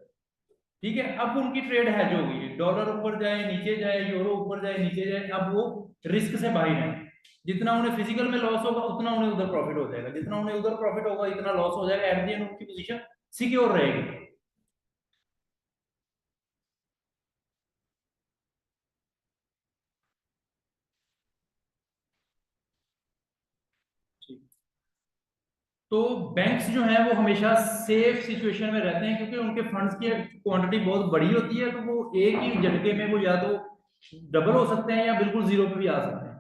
ठीक है, अब उनकी ट्रेड हेज हो गई है, डॉलर ऊपर जाए नीचे जाए, यूरो ऊपर जाए नीचे जाए, अब वो रिस्क से बाहर है। जितना उन्हें फिजिकल में लॉस होगा उतना उन्हें उधर प्रॉफिट हो जाएगा, जितना उन्हें उधर प्रॉफिट होगा इतना लॉस हो जाएगा। एट द एंड उनकी पोजीशन सिक्योर रहेगी। तो बैंक्स जो हैं वो हमेशा सेफ सिचुएशन में रहते हैं, क्योंकि उनके फंड्स की क्वांटिटी बहुत बड़ी होती है, तो वो एक ही झटके में वो या तो डबल हो सकते हैं या बिल्कुल जीरो पे भी आ सकते हैं।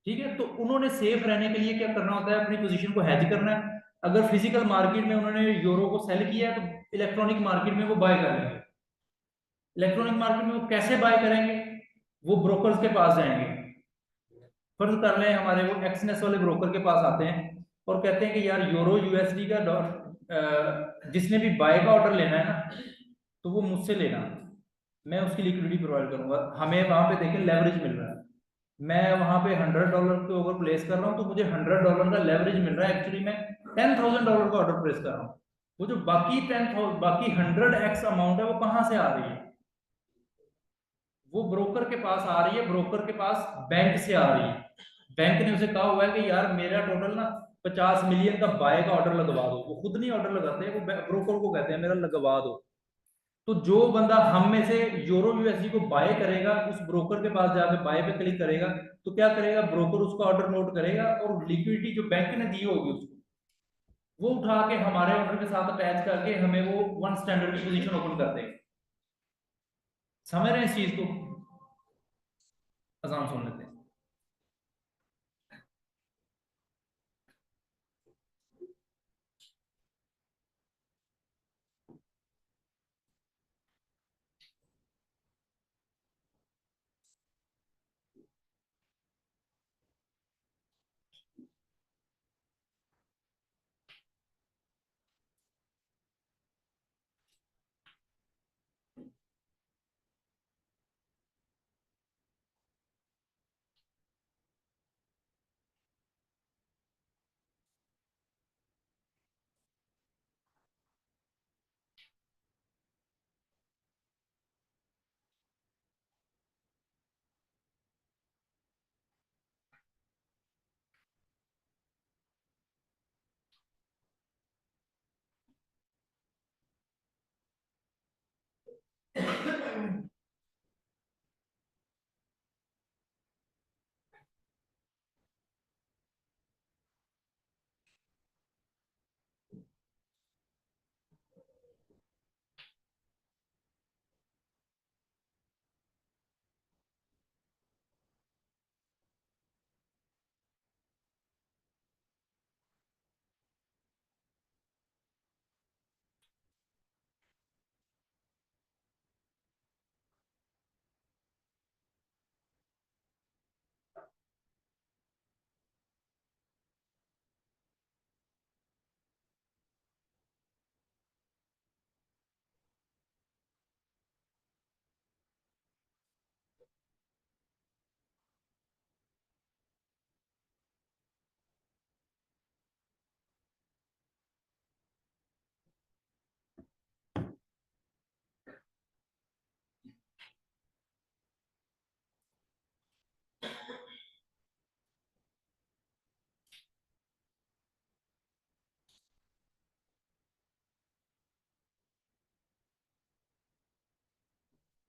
ठीक है, तो उन्होंने सेफ रहने के लिए क्या करना होता है, अपनी पोजीशन को हेज करना है। अगर फिजिकल मार्केट में उन्होंने यूरो को सेल किया है तो इलेक्ट्रॉनिक मार्केट में वो बाय कर लेंगे। इलेक्ट्रॉनिक मार्केट में वो कैसे बाय करेंगे, वो ब्रोकर्स के पास जाएंगे। फर्ज कर लें हमारे वो एक्सनेस वाले ब्रोकर के पास आते हैं और कहते हैं कि यार यूरो यूएसडी का जिसने भी बाय का ऑर्डर लेना है ना, तो वो मुझसे लेना, मैं उसकी लिक्विडिटी प्रोवाइड करूंगा। हमें वहां पे देखें लेवरेज मिल रहा है, मैं वहां पे $100 के ओवर प्लेस कर रहा हूँ तो मुझे $100 का लेवरेज मिल रहा है। एक्चुअली मैं $10,000 का ऑर्डर प्लेस कर रहा हूँ। वो जो बाकी 10,000 बाकी 100x अमाउंट है वो कहाँ से आ रही है? वो ब्रोकर के पास आ रही है, ब्रोकर के पास बैंक से आ रही है। बैंक ने उसे कहा हुआ है कि यार मेरा टोटल ना 50 मिलियन का बाय का ऑर्डर लगवा दो। वो खुद नहीं ऑर्डर लगाते हैं, वो ब्रोकर को कहते हैं मेरा लगवा दो। तो जो बंदा हम में से यूरो यूएसडी को बाय करेगा, उस ब्रोकर के पास जाकर बाय पे क्लिक करेगा, तो क्या करेगा, ब्रोकर उसका ऑर्डर नोट करेगा और लिक्विडिटी जो बैंक ने दी होगी उसको वो उठा के हमारे ऑर्डर के साथ अटैच करके हमें वो वन स्टैंडर्ड की पोजीशन ओपन कर देगा। समझ रहे हैं इस चीज को? आसान सुन लेते हैं।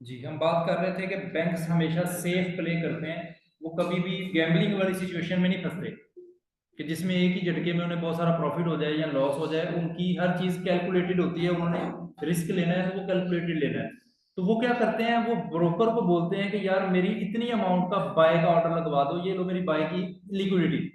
जी, हम बात कर रहे थे कि बैंक्स हमेशा सेफ प्ले करते हैं, वो कभी भी गैम्बलिंग वाली सिचुएशन में नहीं फंसते कि जिसमें एक ही झटके में उन्हें बहुत सारा प्रॉफिट हो जाए या लॉस हो जाए। उनकी हर चीज कैलकुलेटेड होती है, उन्होंने रिस्क लेना है तो वो कैलकुलेटेड लेना है। तो वो क्या करते हैं, वो ब्रोकर को बोलते हैं कि यार मेरी इतनी अमाउंट का बाय का ऑर्डर लगवा दो, ये लो मेरी बाय की लिक्विडिटी।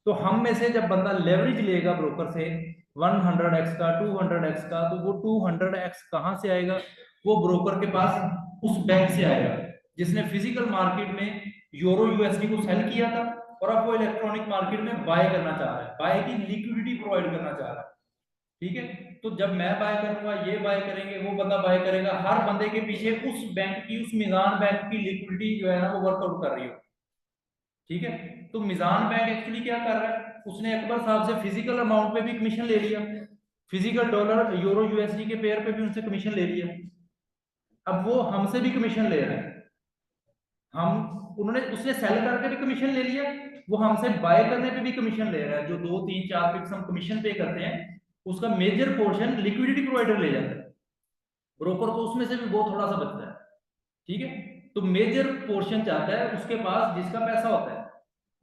तो हम में से जब बंदा लेवरेज लेगा ब्रोकर से 100x का 200x का, तो वो 200x कहाँ से आएगा? वो ब्रोकर के पास उस बैंक से आएगा जिसने फिजिकल मार्केट में यूरो यूएसडी को सेल किया था, और अब वो इलेक्ट्रॉनिक मार्केट में बाय करना चाह रहा है, बाय की लिक्विडिटी प्रोवाइड करना चाह रहा है। ठीक है, तो जब मैं बाय करूंगा, ये बाय करेंगे, वो बंदा बाय करेगा, हर बंदे के पीछे उस बैंक की, उस मिजान बैंक की लिक्विडिटी जो है ना वो वर्कआउट कर रही हो। ठीक है, तो मिजान बैंक एक्चुअली क्या कर रहा है, उसने अकबर साहब से फिजिकल अमाउंट पे भी कमीशन ले लिया, फिजिकल डॉलर यूरो यूएसडी के पेयर पे भी उनसे कमीशन ले लिया। अब वो हमसे भी कमीशन ले रहा है, हम उन्होंने उसने सेल करके भी कमीशन ले लिया, वो हमसे बाय करने पे भी कमीशन ले रहा है। जो 2 3 4 पिप्स हम कमीशन पे करते हैं, उसका मेजर पोर्शन लिक्विडिटी प्रोवाइडर ले जाता है, ब्रोकर को उसमें से भी बहुत थोड़ा सा बचता है। ठीक है, तो मेजर पोर्शन चाहता है उसके पास जिसका पैसा होता है।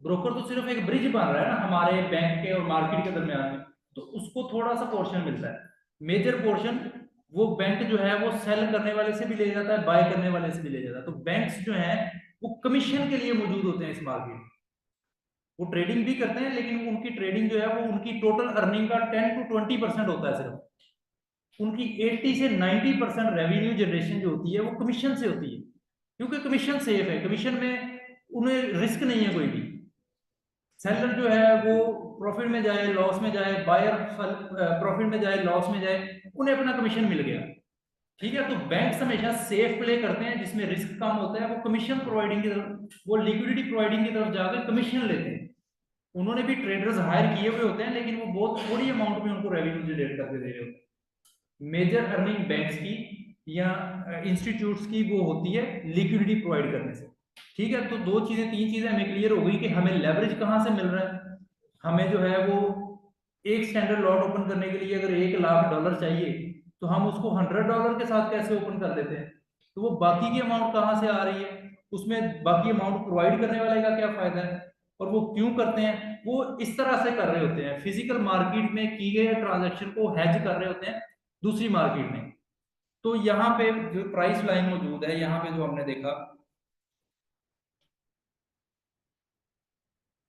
ब्रोकर तो सिर्फ एक ब्रिज बन रहा है ना हमारे बैंक के और मार्केट के दरमियान में, तो उसको थोड़ा सा पोर्शन मिलता है। मेजर पोर्शन वो बैंक जो है वो सेल करने वाले से भी ले जाता है, बाय करने वाले से भी ले जाता है। तो बैंक्स जो है वो कमीशन के लिए मौजूद होते हैं इस मार्केट में। वो ट्रेडिंग भी करते हैं, लेकिन उनकी ट्रेडिंग जो है वो उनकी टोटल अर्निंग का 10 to 20% होता है सिर्फ। उनकी 80 से 90% रेवेन्यू जनरेशन जो होती है वो कमीशन से होती है, क्योंकि कमीशन सेफ है, कमीशन में उन्हें रिस्क नहीं है कोई भी। सेलर जो है वो प्रॉफिट में जाए लॉस में जाए, बायर प्रॉफिट में जाए लॉस में जाए, उन्हें अपना कमीशन मिल गया। ठीक है, तो बैंक्स हमेशा सेफ प्ले करते हैं जिसमें रिस्क कम होता है, वो कमीशन प्रोवाइडिंग की तरफ, वो लिक्विडिटी प्रोवाइडिंग की तरफ जाकर कमीशन लेते हैं। उन्होंने भी ट्रेडर्स हायर किए हुए होते हैं, लेकिन वो बहुत थोड़ी अमाउंट में उनको रेवेन्यू जनरेट करके दे रहे होते हैं। मेजर अर्निंग बैंक्स की या इंस्टीट्यूट्स की वो होती है लिक्विडिटी प्रोवाइड करने से। ठीक है, तो 2 चीजें 3 चीजें हमें क्लियर हो गई कि हमें लेवरेज कहाँ से मिल रहा है। हमें जो है वो एक स्टैंडर्ड लॉट ओपन करने के लिए अगर $1 लाख चाहिए, तो हम उसको $100 के साथ कैसे ओपन कर देते हैं? तो वो बाकी की अमाउंट कहाँ से आ रही है, उसमें बाकी अमाउंट प्रोवाइड करने वाले का क्या फायदा है, और वो क्यों करते हैं? वो इस तरह से कर रहे होते हैं, फिजिकल मार्केट में की गए ट्रांजेक्शन को हेज कर रहे होते हैं दूसरी मार्केट में। तो यहाँ पे जो प्राइस लाइन मौजूद है, यहाँ पे जो हमने देखा,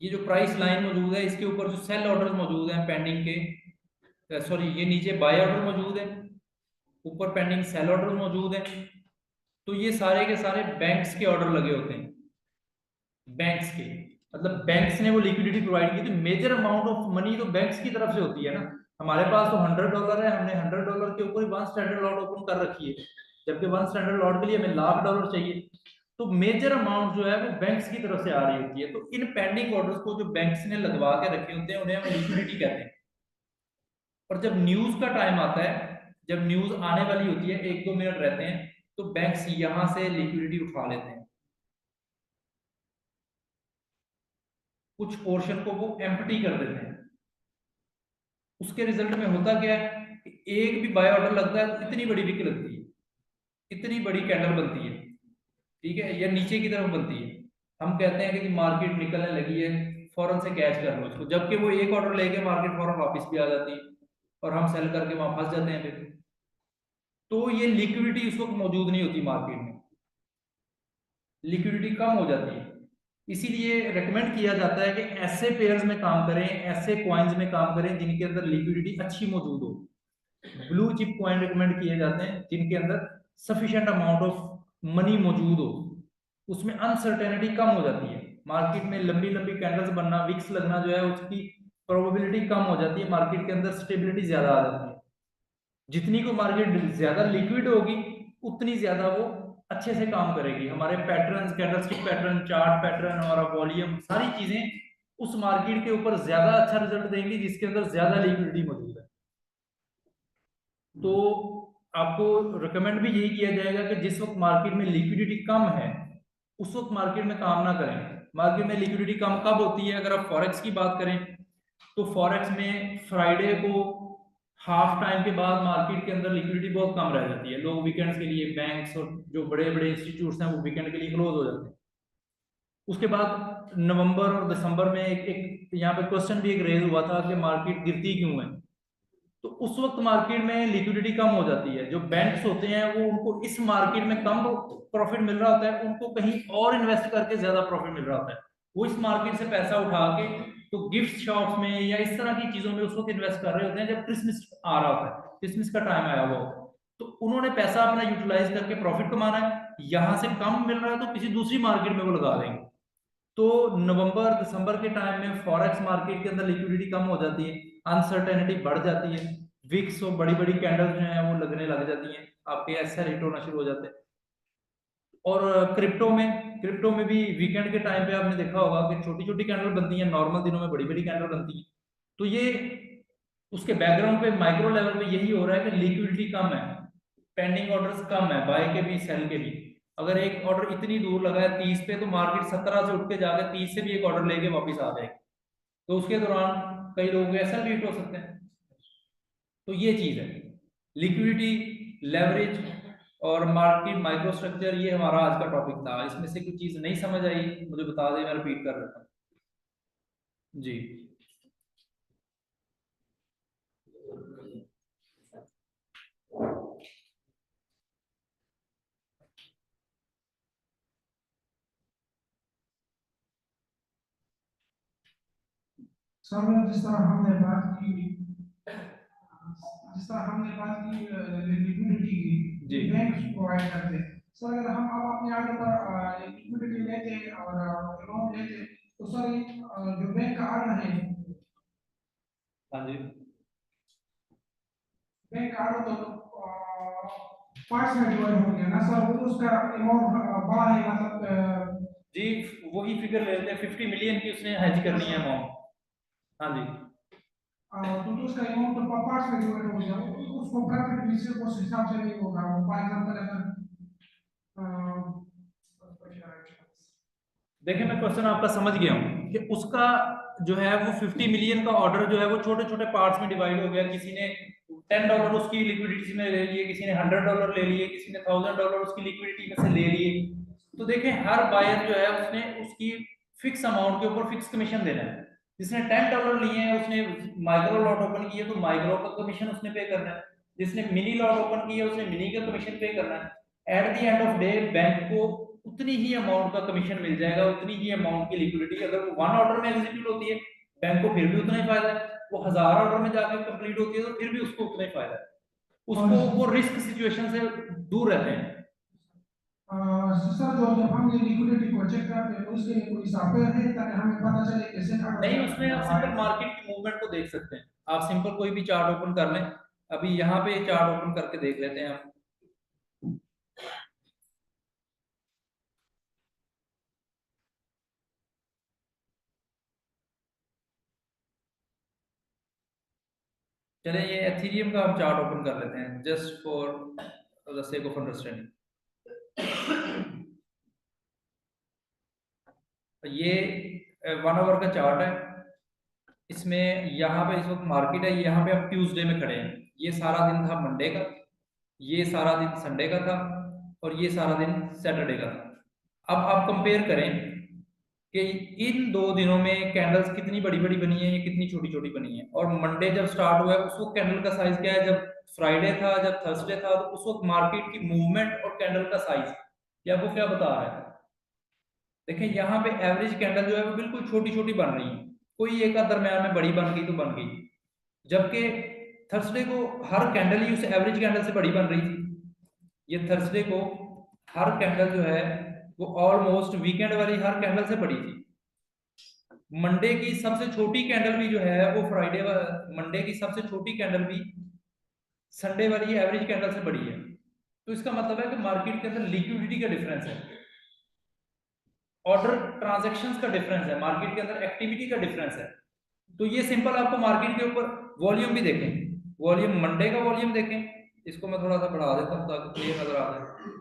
ये जो प्राइस लाइन मौजूद है इसके ऊपर जो सेल ऑर्डर मौजूद हैं पेंडिंग के, सॉरी ये नीचे बाय ऑर्डर मौजूद है, ऊपर पेंडिंग सेल ऑर्डर मौजूद है। तो ये सारे के सारे बैंक्स के ऑर्डर लगे होते हैं, बैंक्स के, मतलब बैंक्स ने वो लिक्विडिटी प्रोवाइड की, तो मेजर अमाउंट ऑफ मनी तो बैंक्स की तरफ से होती है ना। हमारे पास तो $100 है, हमने $100 के ऊपर ही 1 स्टैंडर्ड लॉट ओपन कर रखी है, जबकि 1 स्टैंडर्ड लॉट के लिए हमें $1 लाख चाहिए। तो मेजर अमाउंट जो है वो बैंक्स की तरफ से आ रही होती है। तो इन पेंडिंग ऑर्डर्स को जो बैंक्स ने लगवा के रखे होते हैं उन्हें हम लिक्विडिटी कहते हैं। और जब न्यूज का टाइम आता है, जब न्यूज आने वाली होती है, 1 2 मिनट रहते हैं, तो बैंक्स यहां से लिक्विडिटी उठा लेते हैं, कुछ पोर्शन को वो एम्प्टी कर देते हैं। उसके रिजल्ट में होता क्या है कि एक भी बाय ऑर्डर लगता है तो इतनी बड़ी विक लगती है, इतनी बड़ी कैंडल बनती है। ठीक है, या नीचे की तरफ बनती है। हम कहते हैं कि मार्केट निकलने लगी है, फौरन से कैच कर लो इसको, जबकि वो एक ऑर्डर लेके मार्केट फौरन वापस भी आ जाती है और हम सेल करके वहां फंस जाते हैं फिर। तो ये लिक्विडिटी उस वक्त मौजूद नहीं होती मार्केट में, लिक्विडिटी कम हो जाती है। इसीलिए रेकमेंड किया जाता है कि ऐसे पेयर्स में काम करें, ऐसे कॉइन्स में काम करें जिनके अंदर लिक्विडिटी अच्छी मौजूद हो। ब्लू चिप कॉइन रिकमेंड किए जाते हैं जिनके अंदर सफिशिएंट अमाउंट ऑफ मनी मौजूद हो, उसमें अनसर्टेनिटी कम हो जाती है। मार्केट में लंबी लंबी कैंडल्स बनना, विक्स लगना जो है उसकी प्रोबेबिलिटी कम हो जाती है, मार्केट के अंदर स्टेबिलिटी ज्यादा आ जाती है। जितनी को मार्केट ज्यादा लिक्विड होगी उतनी ज्यादा वो अच्छे से काम करेगी। हमारे pattern, candlestick pattern, chart pattern और वॉल्यूम, सारी चीजें उस मार्केट के ऊपर ज्यादा अच्छा रिजल्ट देंगी जिसके अंदर ज्यादा लिक्विडिटी मौजूद है। तो आपको रिकमेंड भी यही किया जाएगा कि जिस वक्त मार्केट में लिक्विडिटी कम है उस वक्त मार्केट में काम ना करें। मार्केट में लिक्विडिटी कम कब होती है? अगर आप फॉरेक्स की बात करें तो फॉरेक्स में फ्राइडे को हाफ टाइम के बाद मार्केट के अंदर लिक्विडिटी बहुत कम रह जाती है, लोग वीकेंड्स के लिए, बैंक्स और जो बड़े बड़े इंस्टीट्यूट्स हैं वो वीकेंड के लिए क्लोज हो जाते हैं। उसके बाद नवंबर और दिसंबर में एक यहाँ पे क्वेश्चन भी एक रेज हुआ था कि मार्केट गिरती क्यों है। तो उस वक्त मार्केट में लिक्विडिटी कम हो जाती है, जो बैंक्स होते हैं वो, उनको इस मार्केट में कम प्रॉफिट मिल रहा होता है, उनको कहीं और इन्वेस्ट करके ज्यादा प्रॉफिट मिल रहा होता है। वो इस मार्केट से पैसा उठा के तो गिफ्ट शॉप्स में या इस तरह की चीजों में उस वक्त इन्वेस्ट कर रहे होते हैं जब क्रिसमस आ रहा होता है, क्रिसमस का टाइम आया हुआ होता है। तो उन्होंने पैसा अपना यूटिलाइज करके प्रॉफिट कमाना है, यहां से कम मिल रहा है तो किसी दूसरी मार्केट में वो लगा देंगे। तो नवंबर दिसंबर के टाइम में फॉरेक्स मार्केट के अंदर लिक्विडिटी कम हो जाती है, अनसर्टेनिटी बढ़ जाती है, विक्स और बड़ी बड़ी कैंडल्स जो है वो लगने लग जाती हैं, आपके एसएल हिट होना शुरू हो जाते हैं। और क्रिप्टो में भी वीकेंड के टाइम पे आपने देखा होगा कि छोटी छोटी कैंडल बनती हैं, नॉर्मल दिनों में बड़ी बड़ी कैंडल बनती हैं। तो ये उसके बैकग्राउंड पे माइक्रो लेवल पे यही हो रहा है कि लिक्विडिटी कम है, पेंडिंग ऑर्डर्स कम है, बाय के भी सेल के भी। अगर एक ऑर्डर इतनी दूर लगा है 30 पे, तो मार्केट 17 से उठ के जाकर 30 से भी एक ऑर्डर लेके वापस आ जाएगी, तो उसके दौरान कई लोगों के एसएल भी हिट हो सकते हैं। तो ये चीज है, लिक्विडिटी, लेवरेज और मार्केट माइक्रो स्ट्रक्चर, ये हमारा आज का टॉपिक था। इसमें से कुछ चीज नहीं समझ आई मुझे बता दें, मैं रिपीट कर देता हूँ। जी। सर जिस तरह हमने बात की लिक्विडिटी की, जी। बैंक्स प्रोवाइड करते हैं। सर अगर हम अब अपने ऑर्डर पर लिक्विडिटी लेते हैं और अमाउंट लेते हैं, तो सर जो बैंक का ऑर्डर है, हाँ जी। बैंक का ऑर्डर तो पार्ट्स में डिवाइड हो गया ना सर, वो उसका अमाउंट बड़ा है, मतलब जी, वही फिगर ले लेते हैं, 50 मिलियन की उसने हेज करनी है अमाउंट। हाँ जी। तो उसका अमाउंट तो पार्ट्स में डिवाइड हो गया, उसको प्रॉफिट भी सिर्फ उस हिसाब से नहीं होगा। वो फॉर एग्जांपल अगर देखिए, मैं क्वेश्चन आपका समझ गया हूँ कि उसका जो है वो 50 मिलियन का ऑर्डर जो है वो छोटे छोटे पार्ट्स में डिवाइड हो गया। किसी ने $10 उसकी लिक्विडिटी में ले लिए, किसी ने $100 ले लिए, किसी ने $1000 उसकी लिक्विडिटी में से ले लिए। तो देखें, हर बायर जो है उसने उसकी फिक्स अमाउंट के ऊपर फिक्स कमीशन देना है। जिसने $10 लिए हैं उसने माइक्रो लॉट ओपन किया तो माइक्रो का कमीशन उसने पे करना है, जिसने मिनी लॉट ओपन किया उसने मिनी का कमीशन पे करना है। At the end of day bank को उतनी ही अमाउंट का कमीशन मिल जाएगा, उतनी ही अमाउंट की लिक्विडिटी। अगर वो 1 ऑर्डर में एग्जीक्यूट होती है, बैंक को फिर भी उतना ही फायदा है। वो 1000 ऑर्डर में जाकर कंप्लीट होती है तो फिर भी उसको उतना ही फायदा है। उसको वो रिस्क सिचुएशन से दूर रहते हैं। सर जो जब हम ये लिक्विडिटी को चेक करते हैं, तो उसके लिए कोई सॉफ्टवेयर है ताकि हमें पता चले कैसे नहीं, उसमें आप सिंपल मार्केट की मूवमेंट को देख सकते हैं। आप सिंपल कोई भी चार्ट ओपन कर लें, अभी यहाँ पे चार्ट ओपन करके देख लेते हैं हम। चले, ये एथीरियम का हम चार्ट ओपन कर लेते हैं just for the sake of understanding. ये 1 आवर का चार्ट है। इसमें यहाँ पे इस वक्त मार्केट है, यहाँ पे हम ट्यूसडे में खड़े हैं। ये सारा दिन था मंडे का, ये सारा दिन संडे का था, और ये सारा दिन सैटरडे का था। अब आप कंपेयर करें कि इन 2 दिनों में कैंडल्स कितनी बड़ी बड़ी बनी है, ये कितनी छोटी छोटी बनी है। और मंडे जब स्टार्ट हुआ है उस वक्त कैंडल का साइज क्या है, जब फ्राइडे था, जब थर्सडे था, तो उस वक्त मार्केट की मूवमेंट और कैंडल का साइज ये आपको क्या बता रहा है। देखें, यहाँ पे एवरेज कैंडल जो है वो बिल्कुल छोटी छोटी बन रही है, कोई एक आध दरम्यान में बड़ी बन गई तो बन गई, जबकि थर्सडे को हर कैंडल ही उस एवरेज कैंडल से बड़ी बन रही थी। ये थर्सडे को हर कैंडल जो है वो ऑलमोस्ट वीकेंड वाली हर कैंडल से बड़ी थी। मंडे की सबसे छोटी कैंडल भी जो है वो मंडे की सबसे छोटी कैंडल भी संडे वाली एवरेज कैंडल से बड़ी है। तो इसका मतलब है कि मार्केट के अंदर लिक्विडिटी का डिफरेंस है, ऑर्डर ट्रांजैक्शंस का डिफरेंस है, मार्केट के अंदर एक्टिविटी का डिफरेंस है। तो ये सिंपल आपको मार्केट के ऊपर वॉल्यूम भी देखें, वॉल्यूम मंडे का वॉल्यूम देखें। इसको मैं थोड़ा सा बढ़ा देता हूं ताकि क्लियर नजर आ जाए।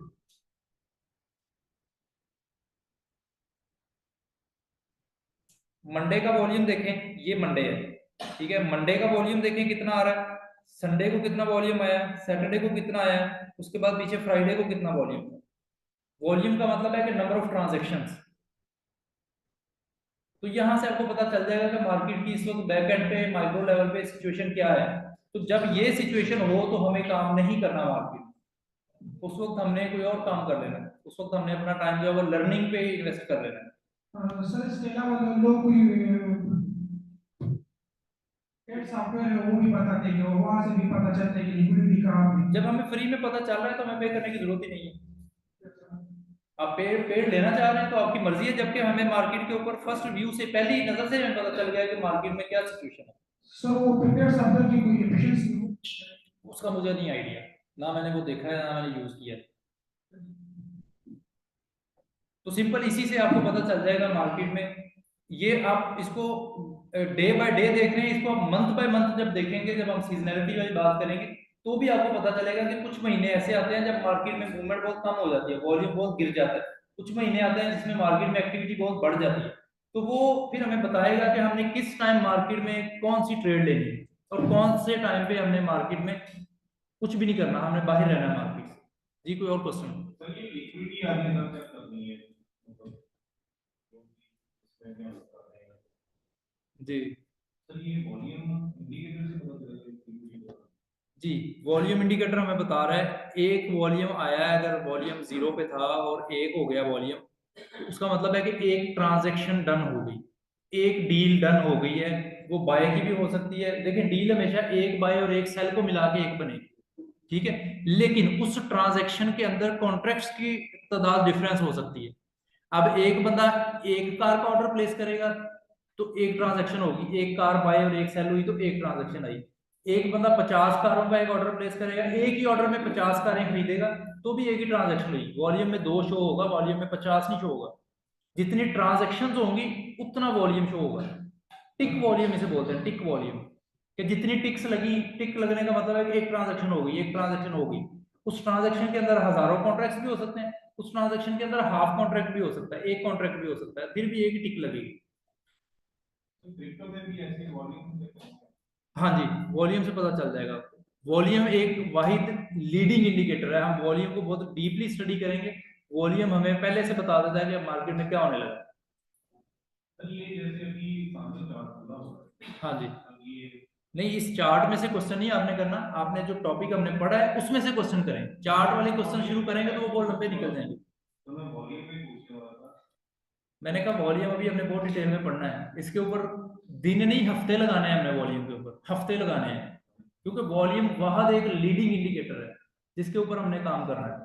मंडे का वॉल्यूम देखें, ये मंडे है, ठीक है। मंडे का वॉल्यूम देखें कितना आ रहा है, संडे को कितना वॉल्यूम आया, सैटरडे को कितना आया, उसके बाद पीछे फ्राइडे को कितना वॉल्यूम। वॉल्यूम का मतलब है कि नंबर ऑफ ट्रांजैक्शंस। तो यहां से आपको पता चल जाएगा कि मार्केट की इस वक्त बैक एंड पे माइक्रो लेवल पे सिचुएशन क्या है। तो जब ये सिचुएशन हो तो हमें काम नहीं करना मार्केट, उस वक्त हमने कोई और काम कर लेना है। उस वक्त हमने अपना टाइम जो है वो लर्निंग पे इन्वेस्ट कर लेना है। सर इसके अलावा लोग कोई पेड सॉफ्टवेयर है वो भी बताते हैं, वहां से भी पता चलता है कि लिक्विडिटी कहाँ पे। जब हमें फ्री में पता चल रहा है तो हमें पे करने की जरूरत ही नहीं है। आप पेड लेना चाह रहे हैं तो आपकी मर्जी है, जबकि हमें मार्केट के ऊपर फर्स्ट व्यू से पहली नजर से हमें पता चल गया कि मार्केट में क्या सिचुएशन है। सर वो प्रीपेड सॉफ्टवेयर की कोई एफिशिएंसी, उसका मुझे नहीं आइडिया, ना मैंने वो देखा है ना मैंने यूज किया है। तो सिंपल इसी से आपको पता चल जाएगा मार्केट में। ये आप इसको डे बाय डे देख रहे हैं, इसको आप मंथ बाय मंथ जब देखेंगे, जब हम सीजनैलिटी वाली बात करेंगे, तो भी आपको पता चलेगा कि कुछ महीने ऐसे आते हैं जब मार्केट में मूवमेंट बहुत कम हो जाती है, वॉल्यूम बहुत गिर जाता है। कुछ महीने आते हैं जिसमें मार्केट में एक्टिविटी बहुत बढ़ जाती है। तो वो फिर हमें बताएगा कि हमने किस टाइम मार्केट में कौन सी ट्रेड लेनी है, और कौन से टाइम पे हमने मार्केट में कुछ भी नहीं करना, हमने बाहर रहना है मार्केट से। जी कोई और क्वेश्चन? सर ये लिक्विडिटी आगे तक चेक करनी है, मतलब इसमें क्या होता है? जी सर ये वॉल्यूम इंडिकेटर से पता चलेगा लिक्विडिटी का? जी, वॉल्यूम इंडिकेटर हमें बता रहा है एक वॉल्यूम आया है, अगर वॉल्यूम 0 पे था और 1 हो गया वॉल्यूम, तो उसका मतलब है कि एक ट्रांजैक्शन डन हो गई, एक डील डन हो गई है। वो बाय की भी हो सकती है, लेकिन डील हमेशा एक बाय और एक सेल को मिला के एक बनेगी, ठीक है। लेकिन उस ट्रांजैक्शन के अंदर कॉन्ट्रैक्ट्स की तादाद डिफरेंस हो सकती है। अब एक बंदा एक कार का ऑर्डर प्लेस करेगा तो एक ट्रांजैक्शन होगी, एक कार बाय और एक सेल हुई तो एक ट्रांजैक्शन आई। एक बंदा 50 कारों का एक ऑर्डर प्लेस करेगा, एक ही ऑर्डर में 50 कारें खरीदेगा, तो भी एक ही ट्रांजैक्शन हुई। वॉल्यूम में 2 शो होगा, वॉल्यूम में 50 नहीं शो होगा। जितनी ट्रांजैक्शन होंगी उतना वॉल्यूम शो होगा। टिक वॉल्यूम इसे बोलते हैं, टिक वॉल्यूम। कि जितनी टिक्स लगी, टिक लगने का मतलब है कि एक ट्रांजैक्शन हो गई, एक ट्रांजैक्शन हो गई। उस ट्रांजैक्शन के अंदर हजारों कॉन्ट्रैक्ट्स भी हो सकते हैं, उस ट्रांजैक्शन के अंदर हाफ कॉन्ट्रैक्ट भी हो सकता है, एक कॉन्ट्रैक्ट भी हो सकता है, फिर भी एक ही टिक लगेगी। तो क्रिप्टो में भी ऐसे वॉल्यूम चेक करना है? हाँ जी, वॉल्यूम से पता चल जाएगा आपको। वॉल्यूम एक वाहिद लीडिंग इंडिकेटर है। हम वॉल्यूम को बहुत डीपली स्टडी करेंगे। वॉल्यूम हमें पहले से बता देता है कि मार्केट में क्या होने लगा। सर ये जैसे अभी सामने चार्ट खुला हुआ है, हाँ जी, अब ये नहीं इस चार्ट में से क्वेश्चन नहीं आपने करना, आपने जो टॉपिक हमने पढ़ा है उसमें से क्वेश्चन करें। चार्ट वाले क्वेश्चन शुरू करेंगे तो वो बहुत लंबे निकल जाएंगे। तो मैं वॉल्यूम में पूछने वाला था। मैंने कहा वॉल्यूम अभी हमने बहुत डिटेल में पढ़ना है, इसके ऊपर दिन नहीं हफ्ते लगाने हैं हमने, वॉल्यूम के ऊपर हफ्ते लगाने हैं, क्योंकि वॉल्यूम वहां एक लीडिंग इंडिकेटर है जिसके ऊपर हमने काम करना है।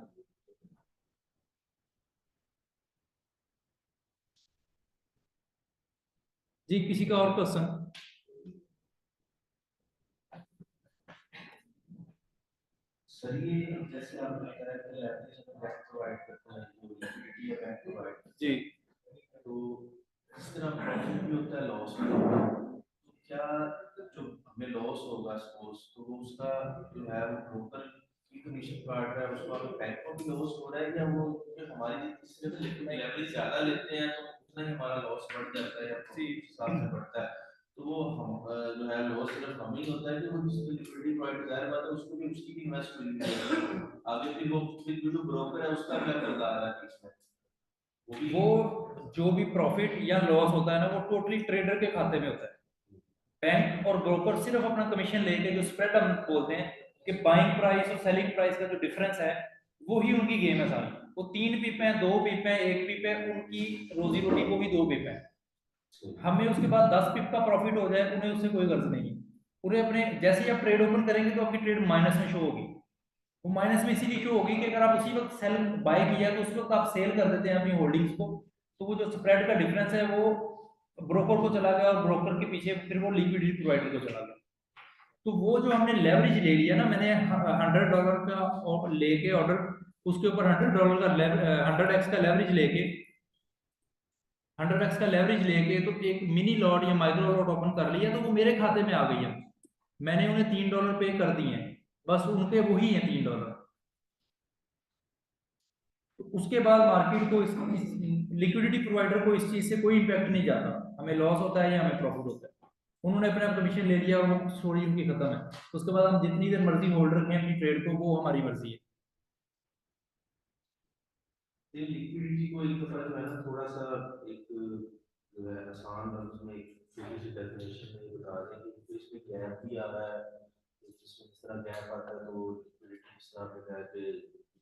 जी किसी का और क्वेश्चन? सर ये जैसे आपने बताया कि एप्लीकेशन बैंक प्रोवाइड करता है, जो लिक्विडिटी है बैंक प्रोवाइड करता जी है, तो इस तरह प्रॉफिट भी होता है, लॉस भी होता है। तो क्या जो हमें लॉस होगा सपोज, तो वो उसका जो है वो ब्रोकर की कमीशन काट रहा है, उसको हमें बैंक को भी लॉस हो रहा है, या वो जो हमारी जितनी लेवरेज ज्यादा लेते हैं तो उतना ही हमारा लॉस बढ़ जाता है या प्रॉफिट उस हिसाब से बढ़ता है? तो वो हम जो है लॉस सिर्फ हमें ही होता है कि वो जिसको लिक्विडिटी प्रोवाइड जाहिर बात है उसको भी उसकी भी इन्वेस्ट मिलनी है आगे, फिर जो ब्रोकर है उसका क्या किरदार है इसमें? वो जो भी प्रॉफिट या लॉस होता है ना, वो टोटली ट्रेडर के खाते में होता है। बैंक और ब्रोकर सिर्फ अपना कमीशन लेके, जो स्प्रेड हम बोलते हैं कि बाइंग प्राइस और सेलिंग प्राइस का जो डिफरेंस है, वो ही उनकी गेम है सारी। वो 3 पिप है, 2 पिप है, 1 पिप है, उनकी रोजी रोटी को भी 2 पिप है। हमें उसके बाद 10 पिप का प्रॉफिट हो जाए, उन्हें उससे कोई गर्ज नहीं है। उन्हें अपने जैसे ही आप ट्रेड ओपन करेंगे तो आपकी ट्रेड माइनस में शो होगी। वो माइनस में इसीलिए शो होगी कि अगर आप उसी वक्त सेल बाय किया तो उस वक्त आप सेल कर देते हैं अपनी होल्डिंग्स को, तो वो जो स्प्रेड का डिफरेंस है वो ब्रोकर को चला गया, और ब्रोकर के पीछे फिर वो लिक्विडिटी प्रोवाइडर को चला गया। तो वो जो हमने लेवरेज ले लिया ना, मैंने $100 का लेके ऑर्डर, उसके ऊपर $100 का 100x का लेवरेज लेके, 100x का लेवरेज लेके तो एक मिनी लॉट या माइक्रो लॉट ओपन कर लिया, तो वो मेरे खाते में आ गई है। मैंने उन्हें $3 पे कर दिए हैं, बस उनके वही हैं $3। तो उसके बाद मार्केट को इस लिक्विडिटी प्रोवाइडर को इस चीज से कोई इम्पैक्ट नहीं जाता, हमें लॉस होता है या हमें प्रॉफिट होता है। उन्होंने अपना कमीशन ले लिया और वो स्टोरी उनकी खत्म है। उसके बाद हम जितनी देर मर्जी होल्ड रखें अपनी ट्रेड को, वो हमारी मर्जी है। ये लिक्विडिटी को एक दफा जो है ना थोड़ा सा एक जो है आसान लफ्ज में एक छोटी सी डेफिनेशन में बता दें कि तो इसमें गैप भी आ रहा है, तो जिसमें इस तरह गैप आता है तो लिक्विडिटी इस तरह पे है कि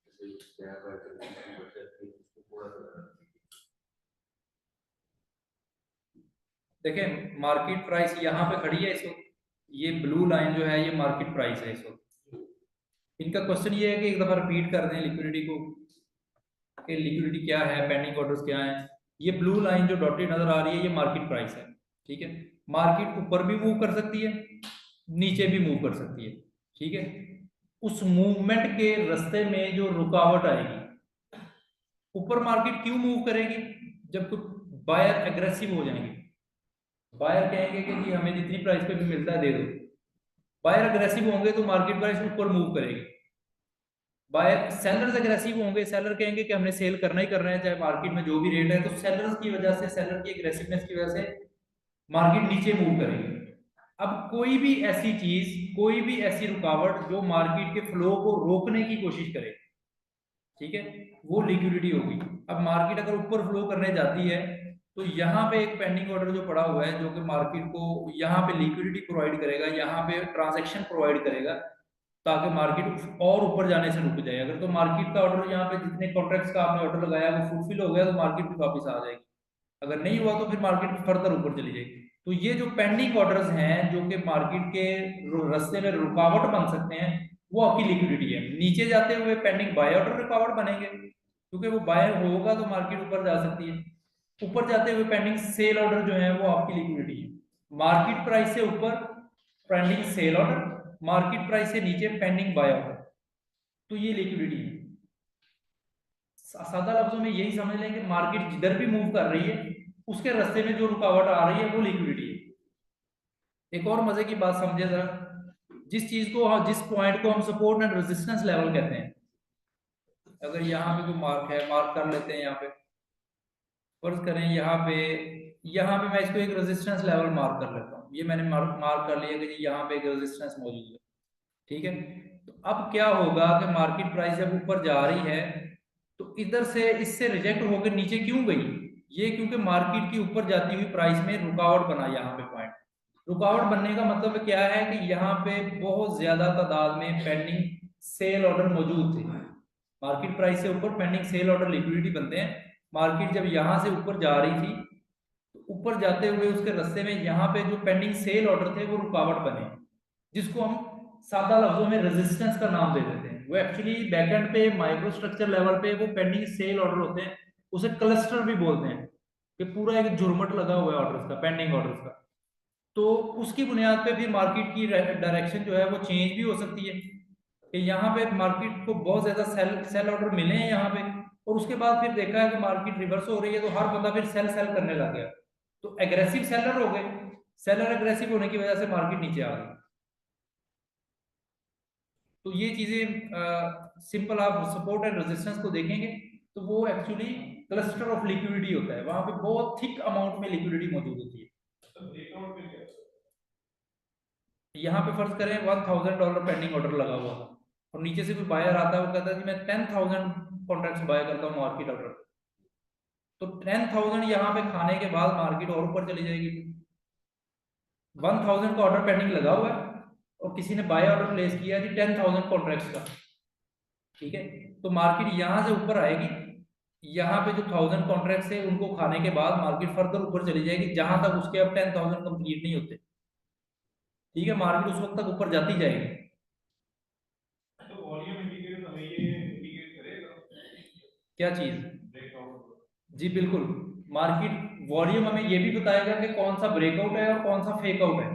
जैसे गैप है तो लिक्विडिटी बढ़ जाती है, उसको थोड़ा सा देखें मार्केट प्राइस यहाँ पे खड़ी है इस वक्त, ये ब्लू लाइन जो है ये मार्केट प्राइस है इस वक्त। इनका क्वेश्चन ये है कि एक दफा रिपीट कर दें लिक्विडिटी को कि लिक्विडिटी क्या है, पेंडिंग ऑर्डर्स क्या है। ये ब्लू लाइन जो डॉटेड नजर आ रही है ये मार्केट प्राइस है, ठीक है। मार्केट ऊपर भी मूव कर सकती है, नीचे भी मूव कर सकती है, ठीक है। उस मूवमेंट के रास्ते में जो रुकावट आएगी, ऊपर मार्केट क्यों मूव करेगी, जब कुछ बायर एग्रेसिव हो जाएंगे, बायर कहेंगे कि जी हमें जितनी प्राइस पे भी मिलता है दे दो, बायर एग्रेसिव होंगे तो मार्केट प्राइस ऊपर मूव करेगी। बायर सेलर्स एग्रेसिव होंगे, सेलर कहेंगे कि हमने सेल करना ही करना है चाहे मार्केट में जो भी रेट है, तो सेलर्स की वजह से, सेलर की एग्रेसिवनेस की वजह से मार्केट नीचे मूव करेगी। अब कोई भी ऐसी चीज, कोई भी ऐसी रुकावट जो मार्केट के फ्लो को रोकने की कोशिश करे, ठीक है, वो लिक्विडिटी होगी। अब मार्केट अगर ऊपर फ्लो करने जाती है तो यहाँ पे एक पेंडिंग ऑर्डर जो पड़ा हुआ है जो कि मार्केट को यहाँ पे लिक्विडिटी प्रोवाइड करेगा, यहाँ पे ट्रांजैक्शन प्रोवाइड करेगा ताकि मार्केट और ऊपर जाने से रुक जाए। अगर तो मार्केट का ऑर्डर यहाँ पे जितने कॉन्ट्रैक्ट्स का आपने ऑर्डर लगाया वो फुलफिल हो गया तो मार्केट भी वापस आ जाएगी, अगर नहीं हुआ तो फिर मार्केट फर्दर ऊपर चली जाएगी। तो ये जो पेंडिंग ऑर्डर्स हैं जो कि मार्केट के रास्ते में रुकावट बन सकते हैं, वो आपकी लिक्विडिटी है। नीचे जाते हुए पेंडिंग बाय ऑर्डर रुकावट बनेंगे क्योंकि वो बाय होगा तो मार्केट ऊपर जा सकती है। ऊपर जाते हुए पेंडिंग सेल ऑर्डर जो है वो आपकी लिक्विडिटी है। मार्केट प्राइस से ऊपर pending sell order, market price से नीचे पेंडिंग बाय ऑर्डर, तो ये लिक्विडिटी है। सादा लफ्जों में यही समझ लें कि मार्केट जिधर भी मूव कर रही है उसके रास्ते में जो रुकावट आ रही है वो लिक्विडिटी है। एक और मजे की बात समझे जरा, जिस चीज को, जिस पॉइंट को हम सपोर्ट एंड रेजिस्टेंस लेवल कहते हैं, अगर यहाँ पे कोई मार्क है, मार्क कर लेते हैं यहाँ पे, फर्ज करें यहाँ पे मैं इसको एक रेजिस्टेंस लेवल मार्क कर लेता हूँ। ये मैंने मार्क कर लिया कि यहाँ पे एक रेजिस्टेंस मौजूद है, ठीक है। तो अब क्या होगा कि मार्केट प्राइस जब ऊपर जा रही है तो इधर से इससे रिजेक्ट होकर नीचे क्यों गई, ये क्योंकि मार्केट की ऊपर जाती हुई प्राइस में रुकावट बना यहाँ पे पॉइंट। रुकावट बनने का मतलब क्या है कि यहाँ पे बहुत ज्यादा तादाद में पेंडिंग सेल ऑर्डर मौजूद थे। मार्केट प्राइस से ऊपर पेंडिंग सेल ऑर्डर लिक्विडिटी बनते हैं। मार्केट जब यहाँ से ऊपर जा रही थी तो ऊपर जाते हुए उसके रास्ते में यहाँ पे जो पेंडिंग सेल ऑर्डर थे वो रुकावट बने, जिसको हम सादा लफ्जों में रेजिस्टेंस का नाम दे देते हैं। वो एक्चुअली बैकएंड पे माइक्रो स्ट्रक्चर लेवल पे वो पेंडिंग सेल ऑर्डर होते हैं, उसे क्लस्टर भी बोलते हैं कि पूरा एक झुरमट लगा हुआ है ऑर्डर्स का, पेंडिंग ऑर्डर्स का। तो उसकी बुनियाद पे फिर मार्केट की डायरेक्शन जो है वो चेंज भी हो सकती है कि यहाँ पे मार्केट को बहुत ज्यादा सेल ऑर्डर मिले हैं यहाँ पे, और उसके बाद फिर देखा है कि मार्केट रिवर्स हो रही है तो हर बंदा फिर सेल करने लग गया, तो एग्रेसिव सेलर हो गए। सेलर एग्रेसिव होने की वजह से मार्केट नीचे आ गई। तो ये चीजें सिंपल आप सपोर्ट एंड रेजिस्टेंस को देखेंगे तो वो एक्चुअली क्लस्टर ऑफ लिक्विडिटी होता है, वहां पे बहुत थिक अमाउंट में लिक्विडिटी मौजूद होती है। यहाँ पे फर्ज करें $1000 पेंडिंग ऑर्डर लगा हुआ था और नीचे से कोई बायर आता है, वो कहता है कि मैं 10,000 कॉन्ट्रैक्ट्स बाय करता हूँ मार्केट ऑर्डर, तो 10,000 यहाँ पे खाने के बाद मार्केट और ऊपर चली जाएगी। 1000 का ऑर्डर पेंडिंग लगा हुआ है और किसी ने बाय ऑर्डर प्लेस किया जी 10,000 कॉन्ट्रैक्ट्स का, ठीक है, तो मार्केट यहाँ से ऊपर आएगी। यहाँ पे जो 1000 कॉन्ट्रैक्ट्स है उनको खाने के बाद मार्केट फर्दर ऊपर चली जाएगी जहां तक उसके अब 10,000 कंप्लीट नहीं होते, ठीक है। मार्केट उस वक्त तक ऊपर जाती जाएगी। तो वॉल्यूम इंडिकेटर हमें ये इंडिकेट करेगा क्या चीज? ब्रेकआउट। जी बिल्कुल, मार्केट वॉल्यूम हमें ये भी बताएगा कि कौन सा ब्रेकआउट है और कौन सा फेक आउट है,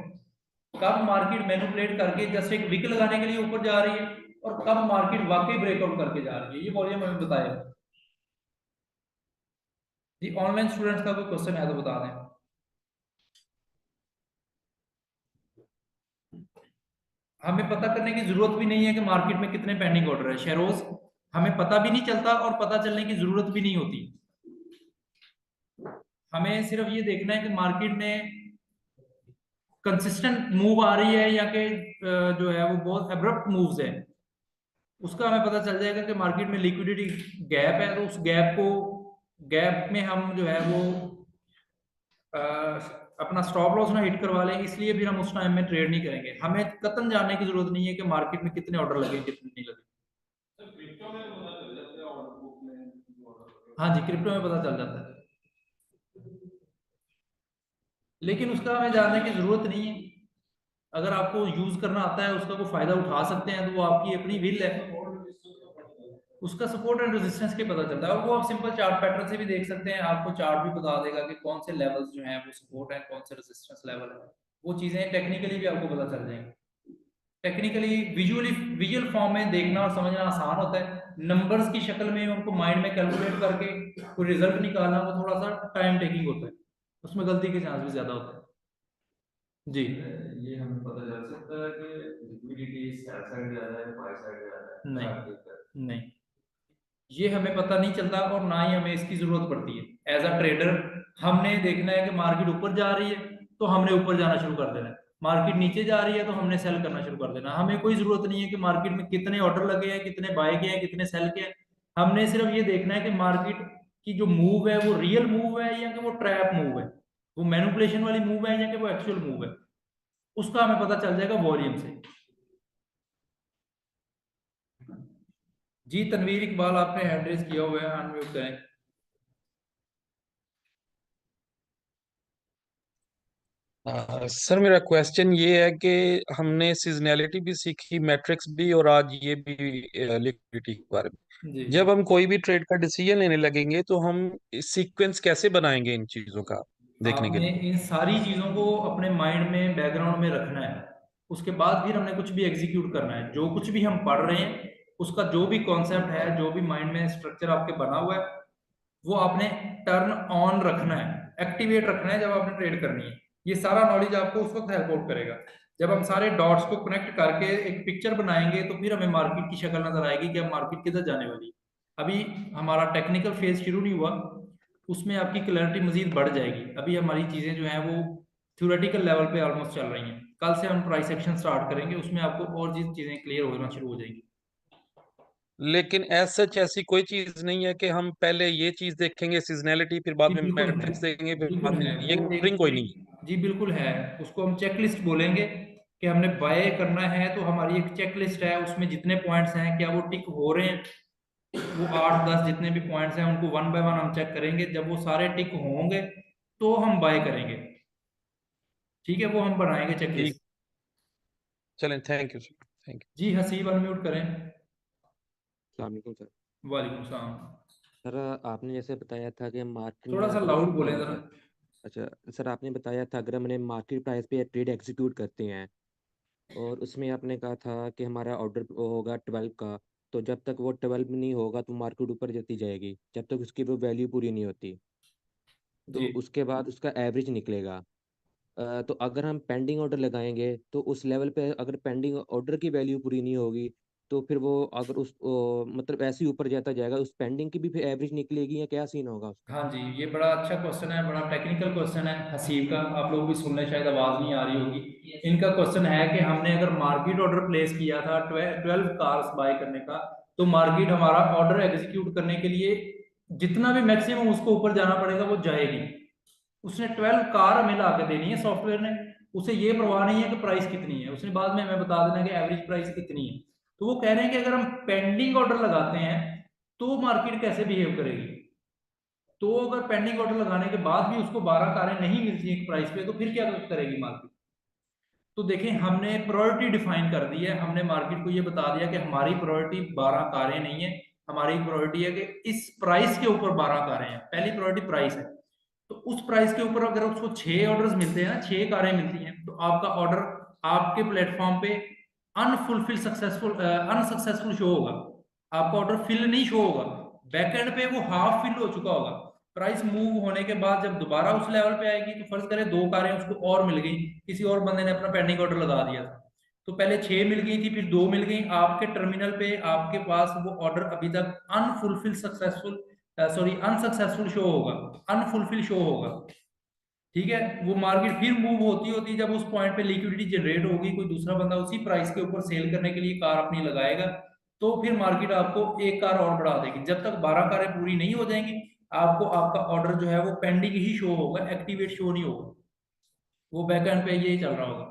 कब मार्केट मैनिपुलेट करके जस्ट एक विक लगाने के लिए ऊपर जा रही है और कब मार्केट वाकई ब्रेकआउट करके जा रही है, ये वॉल्यूम हमें बताएगा। जी ऑनलाइन स्टूडेंट्स का कोई क्वेश्चन है तो बता दें। हमें पता करने की जरूरत भी नहीं है कि मार्केट में कितने पेंडिंग ऑर्डर है शेरोज, हमें पता भी नहीं चलता और पता चलने की जरूरत भी नहीं होती। हमें सिर्फ ये देखना है कि मार्केट ने कंसिस्टेंट मूव आ रही है या कि जो है वो बहुत एब्रप्ट मूव्स है, उसका हमें पता चल जाएगा कि मार्केट में लिक्विडिटी गैप है। तो उस गैप में हम जो है वो अ, अपना स्टॉप लॉस ना हिट करवा लें, इसलिए फिर हम उस टाइम में ट्रेड नहीं करेंगे। हमें कतन जानने की जरूरत नहीं है कि मार्केट में कितने ऑर्डर लगे कितने नहीं लगे। सर क्रिप्टो में तो पता चल जाता है ऑर्डर बुक में ऑर्डर। हाँ जी, क्रिप्टो में पता चल जाता है, लेकिन उसका हमें जानने की जरूरत नहीं है। अगर आपको यूज करना आता है, उसका कोई फायदा उठा सकते हैं, तो वो आपकी अपनी विल है। उसका सपोर्ट एंड रेजिस्टेंस के पता चलता है, वो आप सिंपल चार्ट पैटर्न से भी देख सकते हैं। आपको चार्ट भी बता देगा कि कौन से लेवल्स जो हैं वो सपोर्ट है, कौन से रेजिस्टेंस लेवल है। वो चीजें टेक्निकली भी आपको पता चल जाएंगी। टेक्निकली विजुअल फॉर्म में देखना और समझना आसान होता है, नंबर्स की शक्ल में उनको माइंड में कैलकुलेट करके कोई रिजल्ट निकालना वो थोड़ा सा टाइम टेकिंग होता है, उसमें गलती के चांस भी ज्यादा होते हैं। जी ये हमें पता चल सकता है कि लिक्विडिटी सेल साइड ज्यादा है, बाय साइड ज्यादा है? नहीं नहीं, ये हमें पता नहीं चलता और ना ही हमें इसकी जरूरत पड़ती है। एज अ ट्रेडर हमने देखना है कि मार्केट ऊपर जा रही है तो हमने ऊपर जाना शुरू कर देना है, मार्केट नीचे जा रही है तो हमने सेल करना शुरू कर देना। हमें कोई जरूरत नहीं है कि मार्केट में कितने ऑर्डर लगे हैं, कितने बाय के हैं, कितने सेल के हैं। हमने सिर्फ ये देखना है कि मार्केट की जो मूव है वो रियल मूव है या कि वो ट्रैप मूव है, वो मैनिपुलेशन वाली मूव है या कि वो एक्चुअल मूव है, उसका हमें पता चल जाएगा वॉल्यूम से। जी तनवीर इकबाल, आपने हैंड रेज किया हुआ है, अनम्यूट करें। सर मेरा क्वेश्चन ये है कि हमने सीजनैलिटी भी सीखी, मैट्रिक्स भी, और आज ये भी लिक्विडिटी के बारे में। जी जब हम कोई भी ट्रेड का डिसीजन लेने लगेंगे तो हम सीक्वेंस कैसे बनाएंगे इन चीजों का देखने के आपने लिए? इन सारी चीजों को अपने माइंड में बैकग्राउंड में रखना है, उसके बाद फिर हमने कुछ भी एग्जीक्यूट करना है। जो कुछ भी हम पढ़ रहे हैं उसका जो भी कॉन्सेप्ट है, जो भी माइंड में स्ट्रक्चर आपके बना हुआ है, वो आपने टर्न ऑन रखना है, एक्टिवेट रखना है जब आपने ट्रेड करनी है। ये सारा नॉलेज आपको उस वक्त हेल्प आउट करेगा जब हम सारे डॉट्स को कनेक्ट करके एक पिक्चर बनाएंगे, तो फिर हमें मार्केट की शक्ल नजर आएगी कि अब मार्केट किधर जाने वाली है। अभी हमारा टेक्निकल फेज शुरू नहीं हुआ, उसमें आपकी क्लैरिटी मजीद बढ़ जाएगी। अभी हमारी चीजें जो हैं वो थ्योरेटिकल लेवल पे ऑलमोस्ट चल रही हैं। कल से हम प्राइस एक्शन स्टार्ट करेंगे, उसमें आपको और चीजें क्लियर होना शुरू हो जाएंगी। लेकिन एज सच ऐसी कोई चीज नहीं है कि हम पहले ये चीज देखेंगे सीजनैलिटी, फिर बाद जी में बिल्कुल है, मैट्रिक्स देखेंगे, फिर बिल्कुल बाद में है ये वो स्प्रिंग कोई नहीं है। जी बिल्कुल है। उसको हम चेकलिस्ट बोलेंगे कि हमने बाय करना है तो हमारी एक चेकलिस्ट है, उसमें जितने पॉइंट्स हैं क्या वो टिक हो रहे हैं, वो 8-10 जितने भी पॉइंट्स हैं उनको वन बाय वन हम चेक करेंगे। जब वो सारे टिक होंगे तो हम बाय करेंगे। ठीक है, वो हम बनाएंगे ठीक, चेकलिस्ट। चलें, thank you sir, thank you. जी हसीब अनम्यूट करें। अस्सलाम वालेकुम सर। वालेकुम सलाम। सर आपने जैसे बताया था कि मार्केट में थोड़ा सा अगर लाउड बोलें जरा। अच्छा सर, आपने बताया था अगर हमने मार्केट प्राइस पे ट्रेड एग्जीक्यूट करते हैं, और उसमें आपने कहा था कि हमारा ऑर्डर होगा 12 का, तो जब तक वो 12 नहीं होगा तो मार्केट ऊपर जाती जाएगी जब तक उसकी वो वैल्यू पूरी नहीं होती। तो जी उसके बाद उसका एवरेज निकलेगा। तो अगर हम पेंडिंग ऑर्डर लगाएंगे तो उस लेवल पे अगर पेंडिंग ऑर्डर की वैल्यू पूरी नहीं होगी तो फिर वो अगर मतलब ऐसे ही ऊपर जाता जाएगा, उस पेंडिंग की भी फिर एवरेज निकलेगी या क्या सीन होगा उसका? हाँ जी, ये बड़ा अच्छा क्वेश्चन है, बड़ा टेक्निकल क्वेश्चन है हसीब का। आप लोग भी सुन रहे, शायद आवाज नहीं आ रही होगी। इनका क्वेश्चन है कि हमने अगर मार्केट ऑर्डर प्लेस किया था 12 कार्स बाय करने का, तो मार्केट हमारा ऑर्डर एग्जीक्यूट करने के लिए जितना भी मैक्सिमम उसको ऊपर जाना पड़ेगा वो जाएगी। उसने 12 कार हमें ला के देनी है सॉफ्टवेयर ने, उसे ये परवाह नहीं है कि प्राइस कितनी है, उसने बाद में हमें बता देना कि एवरेज प्राइस कितनी है। तो वो कह रहे हैं कि अगर हम पेंडिंग ऑर्डर लगाते हैं तो मार्केट कैसे बिहेव करेगी। तो अगर पेंडिंग ऑर्डर लगाने के बाद भी उसको 12 कारें नहीं मिलती एक प्राइस पे, तो फिर क्या करेगी मार्केट। तो देखें, हमने प्रायोरिटी डिफाइन कर दी है, हमने मार्केट को ये बता दिया कि हमारी प्रायोरिटी 12 कारें नहीं है, हमारी प्रायोरिटी है कि इस प्राइस के ऊपर 12 कारें हैं। पहली प्रायोरिटी प्राइस है, तो उस प्राइस के ऊपर अगर उसको 6 ऑर्डर्स मिलते हैं ना, 6 कारें मिलती हैं, तो आपका ऑर्डर आपके प्लेटफॉर्म पे अनसक्सेसफुल शो होगा। आपका ऑर्डर फिल नहीं शो होगा, बैकएंड पे वो हाफ फिल हो चुका होगा। प्राइस मूव होने के बाद जब दोबारा उस लेवल पे आएगी, तो फर्ज करें 2 कारें उसको और मिल गई, किसी और बंदे ने अपना पेंडिंग ऑर्डर लगा दिया था, तो पहले 6 मिल गई थी, फिर 2 मिल गई। आपके टर्मिनल पे आपके पास वो ऑर्डर अभी तक unfulfil successful sorry unsuccessful show होगा, अनफुलफिल शो होगा। ठीक है, वो मार्केट फिर मूव होती होती, जब उस पॉइंट पे लिक्विडिटी जनरेट होगी, कोई दूसरा बंदा उसी प्राइस के ऊपर सेल करने के लिए कार अपनी लगाएगा, तो फिर मार्केट आपको एक कार और बढ़ा देगी। जब तक 12 कारें पूरी नहीं हो जाएंगी, आपको आपका ऑर्डर जो है वो पेंडिंग ही शो होगा, एक्टिवेट शो नहीं होगा, वो बैकएंड पे यही चल रहा होगा,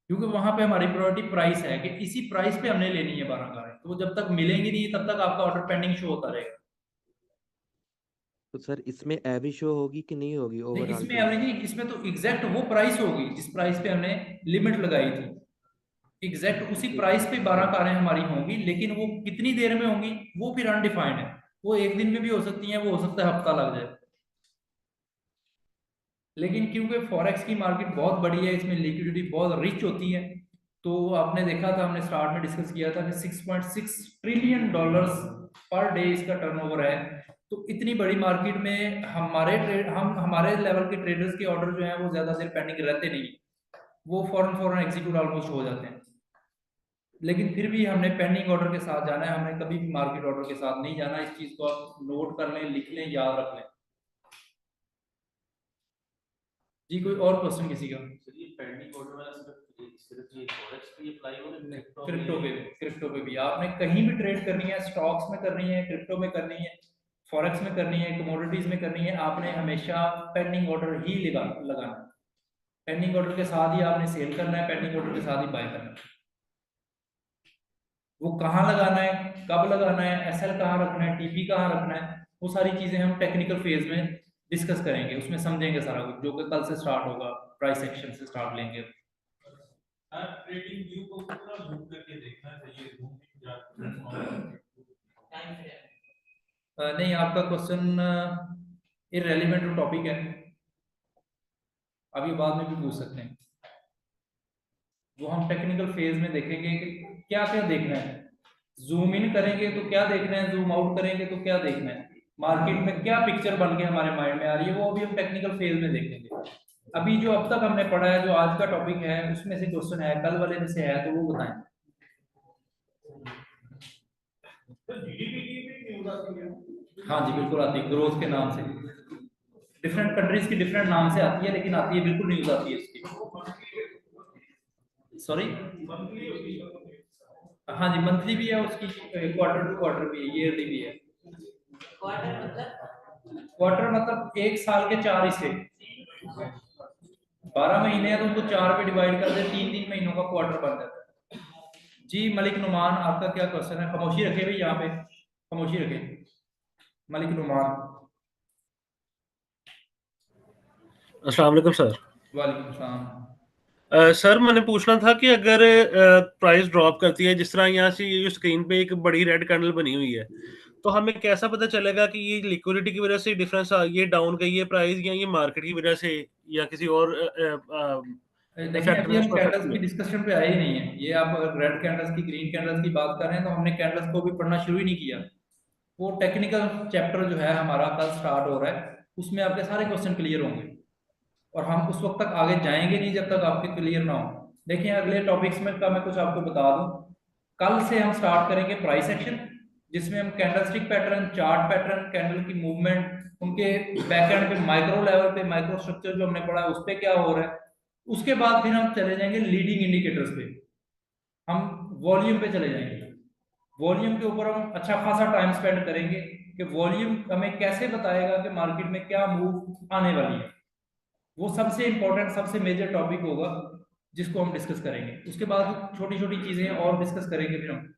क्योंकि वहां पे हमारी प्रायोरिटी प्राइस है कि इसी प्राइस पे हमने लेनी है 12 कारें, तो जब तक मिलेंगी नहीं तब तक आपका ऑर्डर पेंडिंग शो होता रहेगा। तो सर इसमें एवरेज शो होगी कि नहीं होगी नहीं, ओवरऑल इसमें पे? एवरेज नहीं, इसमें तो एग्जैक्ट वो प्राइस होगी जिस प्राइस पे हमने लिमिट लगाई थी, एग्जैक्ट उसी प्राइस पे 12 कारें हमारी होंगी, लेकिन वो कितनी देर में होंगी वो फिर अनडिफाइंड है, वो एक दिन में भी हो सकती है, वो हो सकता है हफ्ता लग जाए। लेकिन क्योंकि फॉरेक्स की मार्केट बहुत बड़ी है, इसमें लिक्विडिटी बहुत रिच होती है, तो आपने देखा था, हमने स्टार्ट में डिस्कस किया था कि 6.6 ट्रिलियन डॉलर्स पर डे इसका टर्नओवर है। तो इतनी बड़ी मार्केट में हमारे लेवल के ट्रेडर्स के ऑर्डर जो है वो ज्यादा देर पेंडिंग रहते नहीं, वो फौरन फौरन एग्जीक्यूट ऑलमोस्ट हो जाते हैं। लेकिन फिर भी हमने पेंडिंग ऑर्डर के साथ जाना है, हमने कभी भी मार्केट ऑर्डर के साथ नहीं जाना। इस चीज को आप नोट कर लें, लिख लें, याद रख लें। जी, कोई और क्वेश्चन किसी का? सर ये पेंडिंग ऑर्डर वाला सिर्फ ये फॉरेक्स पे अप्लाई हो रहा है? क्रिप्टो पे भी आपने कहीं भी ट्रेड करनी है, स्टॉक्स में करनी है, क्रिप्टो में करनी है, फॉरेक्स में करनी है, कमोडिटीज में करनी है, आपने हमेशा पेंडिंग ऑर्डर ही लगाना है। पेंडिंग ऑर्डर के साथ ही आपने सेल करना है, पेंडिंग ऑर्डर के साथ ही बाय करना है। वो कहाँ लगाना है, कब लगाना है, एसएल कहाँ रखना है, टीपी कहाँ रखना है, वो सारी चीजें हम टेक्निकल फेज में डिस्कस करेंगे, उसमें समझेंगे सारा कुछ, जो कि कल से स्टार्ट होगा, प्राइस एक्शन से स्टार्ट लेंगे। ट्रेडिंग व्यू को पूरा घूम करके देखना चाहिए, घूम के जाकर नहीं, आपका क्वेश्चन इररेलेवेंट टॉपिक है, अभी बाद में भी पूछ सकते हैं, वो हम टेक्निकल फेज में देखेंगे कि क्या क्या देखना है। जूम इन करेंगे तो क्या देखना है, जूम आउट करेंगे तो क्या देखना है, मार्केट में क्या पिक्चर बन के हमारे माइंड में आ रही है, वो अभी हम टेक्निकल फेज में देखेंगे। अभी जो अब तक हमने पढ़ा है, जो आज का टॉपिक है, उसमें से क्वेश्चन है, कल वाले में से है, तो वो बताएं। जीडीपी की भी न्यूज़ आती है। हाँ जी, बिल्कुल आती है, ग्रोथ के नाम से, डिफरेंट कंट्रीज की डिफरेंट नाम से आती है, लेकिन आती है, बिल्कुल न्यूज आती है इसकी। सॉरी, हाँ जी, मंथली भी है उसकी, क्वार्टर टू क्वार्टर भी है, ईयरली भी है। क्वार्टर मतलब एक साल के 4 हिस्से, 12 महीने हैं तो उनको 4 पे डिवाइड कर दे, 3-3 महीनों का क्वार्टर बन जाता है। जी मलिक नुमान, आपका क्या क्वेश्चन है? खामोशी रखे भाई, यहाँ पे खामोशी रखे। मलिक नुमान। अस्सलाम वालेकुम सर। वालेकुम सलाम। सर मैंने पूछना था कि अगर प्राइस ड्रॉप करती है, जिस तरह यहाँ से ये स्क्रीन पे एक बड़ी रेड कैंडल बनी हुई है, तो हमें कैसा पता चलेगा कि ये लिक्विडिटी की वजह से डिफरेंस आ गई है, डाउन गई है प्राइस, या ये मार्केट की वजह से, या किसी और देखिए, फैक्टर अभी ने हम इसको अफेक्ट कैंडल्स किया? की डिस्कशन पे आए ही नहीं है। ये आप अगर रेड कैंडल्स की, ग्रीन कैंडल्स की बात कर रहे हैं, तो हमने कैंडल्स को भी पढ़ना शुरू ही नहीं किया। वो टेक्निकल चैप्टर जो है हमारा कल स्टार्ट हो रहा है, उसमें आपके सारे क्वेश्चन क्लियर होंगे, और हम उस वक्त तक आगे जाएंगे नहीं जब तक आपके क्लियर ना हो। देखिए, अगले टॉपिक्स में का मैं कुछ आपको बता दूं, कल से हम स्टार्ट करेंगे प्राइस एक्शन, जिसमें हम candlestick pattern, chart pattern, candle की मूवमेंट, उनके बैकएंड पे माइक्रो लेवल पे माइक्रो स्ट्रक्चर जो हमने पढ़ा है उस पर क्या हो रहा है। उसके बाद फिर हम चले जाएंगे लीडिंग इंडिकेटर्स पे, हम वॉल्यूम पे चले जाएंगे। वॉल्यूम के ऊपर हम अच्छा खासा टाइम स्पेंड करेंगे कि वॉल्यूम हमें कैसे बताएगा कि मार्केट में क्या मूव आने वाली है। वो सबसे इंपॉर्टेंट, सबसे मेजर टॉपिक होगा जिसको हम डिस्कस करेंगे। उसके बाद छोटी छोटी चीजें और डिस्कस करेंगे फिर हम।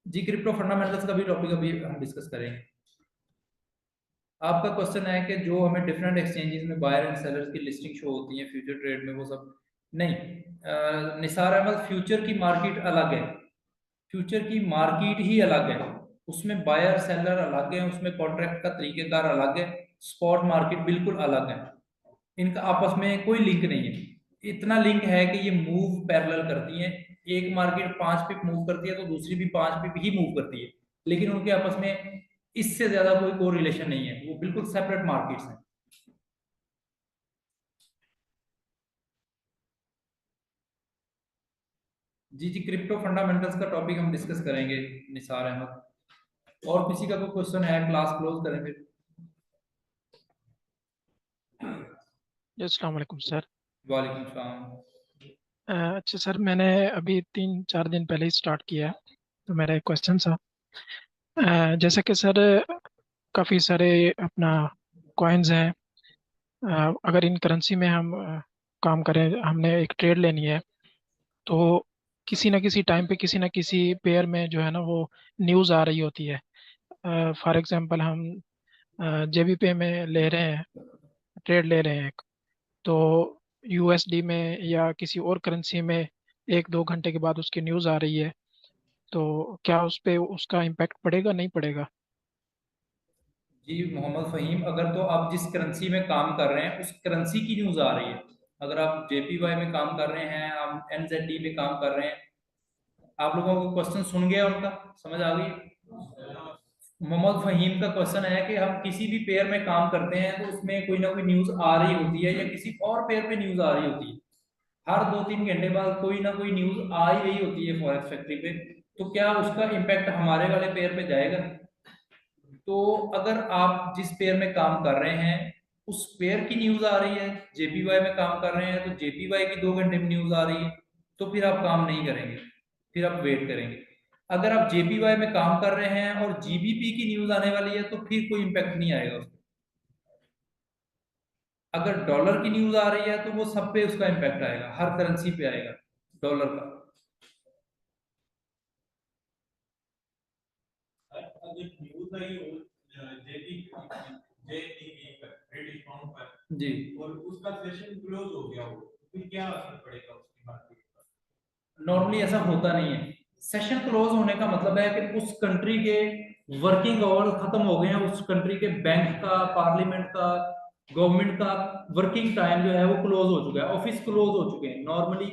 जी, क्रिप्टो फंडामेंटल्स का भी टॉपिक अभी हम डिस्कस करेंगे। आपका क्वेश्चन है कि जो हमें डिफरेंट एक्सचेंजेस में बायर एंड सेलर्स की लिस्टिंग शो होती है फ्यूचर ट्रेड में, वो सब नहीं। निसार अहमद, फ्यूचर की मार्केट अलग है, फ्यूचर की मार्केट ही अलग है, उसमें बायर सेलर अलग है, उसमें कॉन्ट्रैक्ट का तरीकेकार अलग है, स्पॉट मार्केट बिल्कुल अलग है, इनका आपस में कोई लिंक नहीं है। इतना लिंक है कि ये मूव पैरेलल करती हैं, एक मार्केट 5 पिप मूव करती है तो दूसरी भी 5 पिप ही मूव करती है, लेकिन उनके आपस में इससे ज्यादा कोई कोरिलेशन नहीं है, वो बिल्कुल सेपरेट मार्केट्स हैं। जी जी, क्रिप्टो फंडामेंटल्स का टॉपिक हम डिस्कस करेंगे निसार अहमद। और किसी का कोई क्वेश्चन है, क्लास क्लोज करें फिर। जी, अस्सलाम वालेकुम सर। वालेकुम सलाम। अच्छा सर, मैंने अभी 3-4 दिन पहले ही स्टार्ट किया है, तो मेरा एक क्वेश्चन था। जैसे कि सर काफ़ी सारे अपना कॉइन्स हैं। अगर इन करेंसी में हम काम करें, हमने एक ट्रेड लेनी है, तो किसी न किसी टाइम पे किसी न किसी पेयर में जो है ना वो न्यूज़ आ रही होती है। फॉर एग्जांपल हम जेबी पे में ले रहे हैं, ट्रेड ले रहे हैं एक, तो यूएसडी में या किसी और करेंसी में 1-2 घंटे के बाद उसकी न्यूज़ आ रही है, तो क्या उस पे उसका इम्पैक्ट पड़ेगा, नहीं पड़ेगा? जी मोहम्मद फ़हीम, अगर तो आप जिस करेंसी में काम कर रहे हैं उस करेंसी की न्यूज़ आ रही है, अगर आप जेपीवाई में काम कर रहे हैं, आप एनजेडी में काम कर रहे हैं, आप लोगों को क्वेश्चन सुन गया, उनका समझ आ गई? मोहम्मद फ़हीम का क्वेश्चन है कि हम किसी भी पेयर में काम करते हैं तो उसमें कोई ना कोई न्यूज़ आ रही होती है या किसी और पेयर पे न्यूज़ आ रही होती है, हर 2-3 घंटे बाद कोई ना कोई न्यूज़ आ ही रही होती है फॉरेक्स फैक्ट्री पे, तो क्या उसका इम्पैक्ट हमारे वाले पेयर पे जाएगा? तो अगर आप जिस पेयर में काम कर रहे हैं उस पेयर की न्यूज़ आ रही है, जेपीवाई में काम कर रहे हैं तो जेपीवाई की 2 घंटे में न्यूज़ आ रही है, तो फिर आप काम नहीं करेंगे, फिर आप वेट करेंगे। अगर आप जेपीवाई में काम कर रहे हैं और जीबीपी की न्यूज़ आने वाली है तो फिर कोई इम्पैक्ट नहीं आएगा उसमें। अगर डॉलर की न्यूज़ आ रही है तो वो सब पे उसका इम्पैक्ट आएगा, हर करेंसी पे आएगा डॉलर का। अगर न्यूज़ आई हो जेटीबी पर ब्रिटिश पाउंड पर जी और उसका सेशन क्लोज हो गया हो, तो फिर क्या असर पड़ेगा उसकी मार्केट पर? नॉर्मली ऐसा होता नहीं है। सेशन क्लोज होने का मतलब है कि उस कंट्री के वर्किंग आवर खत्म हो गए हैं, उस कंट्री के बैंक का, पार्लियामेंट का, गवर्नमेंट का वर्किंग टाइम जो है वो क्लोज हो चुका है, ऑफिस क्लोज हो चुके हैं। नॉर्मली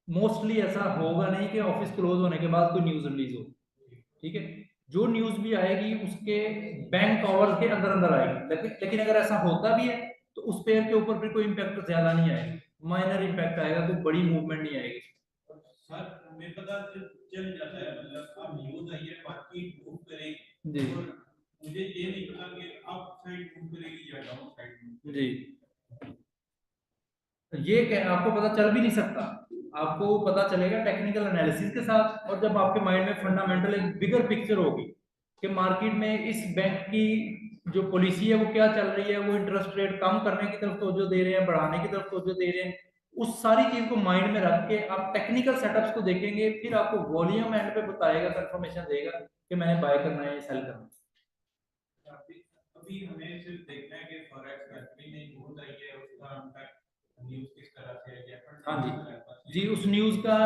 मोस्टली ऐसा होगा नहीं कि ऑफिस क्लोज होने के बाद कोई न्यूज रिलीज हो, ठीक है? जो न्यूज भी आएगी उसके बैंक आवर्स के अंदर अंदर आएगी, लेकिन अगर ऐसा होता भी है तो उस पेयर के ऊपर फिर कोई इम्पैक्ट ज्यादा नहीं आएगा, माइनर इम्पैक्ट आएगा, कोई बड़ी मूवमेंट नहीं आएगी। सर हमें पता चल जाता है, मतलब अब न्यूज़ आई है मार्केट मूव करेगी जी और मुझे ये नहीं पता कि अप साइड मूव करेगी या डाउन साइड मूव जी, ये आपको पता चल भी नहीं सकता, आपको पता चलेगा टेक्निकल एनालिसिस के साथ, और जब आपके माइंड में फंडामेंटल एक बिगर पिक्चर होगी कि मार्केट में इस बैंक की जो पॉलिसी है वो क्या चल रही है, वो इंटरेस्ट रेट कम करने की तरफ तवज्जो दे रहे हैं, बढ़ाने की तरफ तवज्जो दे रहे हैं, उस सारी चीज को माइंड में रख के आप टेक्निकल सेटअप्स को देखेंगे, फिर आपको वॉल्यूम एंड पे बताएगा, कंफर्मेशन देगा कि मैंने बाय करना है या सेल करना है। अभी हमें सिर्फ देखना है कि फॉरेक्स फैक्ट्री में न्यूज़ आई है, उसका इम्पैक्ट न्यूज़ किस तरह से है या हाँ जी जी, उस न्यूज का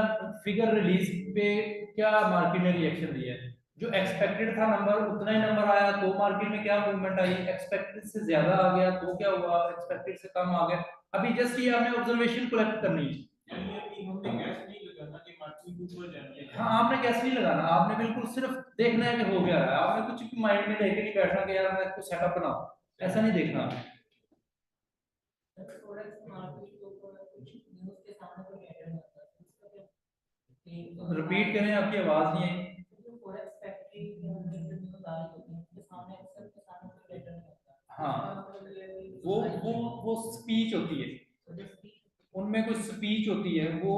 फिगर रिलीज पे क्या मार्केट ने रिएक्शन दिया है, जो एक्सपेक्टेड था नंबर उतना ही नंबर आया तो मार्केट में क्या मूवमेंट आई, एक्सपेक्टेड से ज्यादा आ गया तो क्या हुआ, एक्सपेक्टेड से कम आ गया। अभी जस्ट ये हमें ऑब्जर्वेशन कलेक्ट करनी है। यानी अभी हमने गैस नहीं लगाना कि मार्केट ऊपर जानी है। हाँ, आपने गैस नहीं लगाना, आपने बिल्कुल सिर्फ देखना है कि हो गया है, आपने कुछ भी माइंड में लेके नहीं बैठना कि यार मैं इसको सेटअप बनाऊं, ऐसा नहीं देखना आपने। रिपीट करें, आपकी आवाज नहीं आई। हाँ, वो स्पीच होती है, उनमें कुछ स्पीच होती है, वो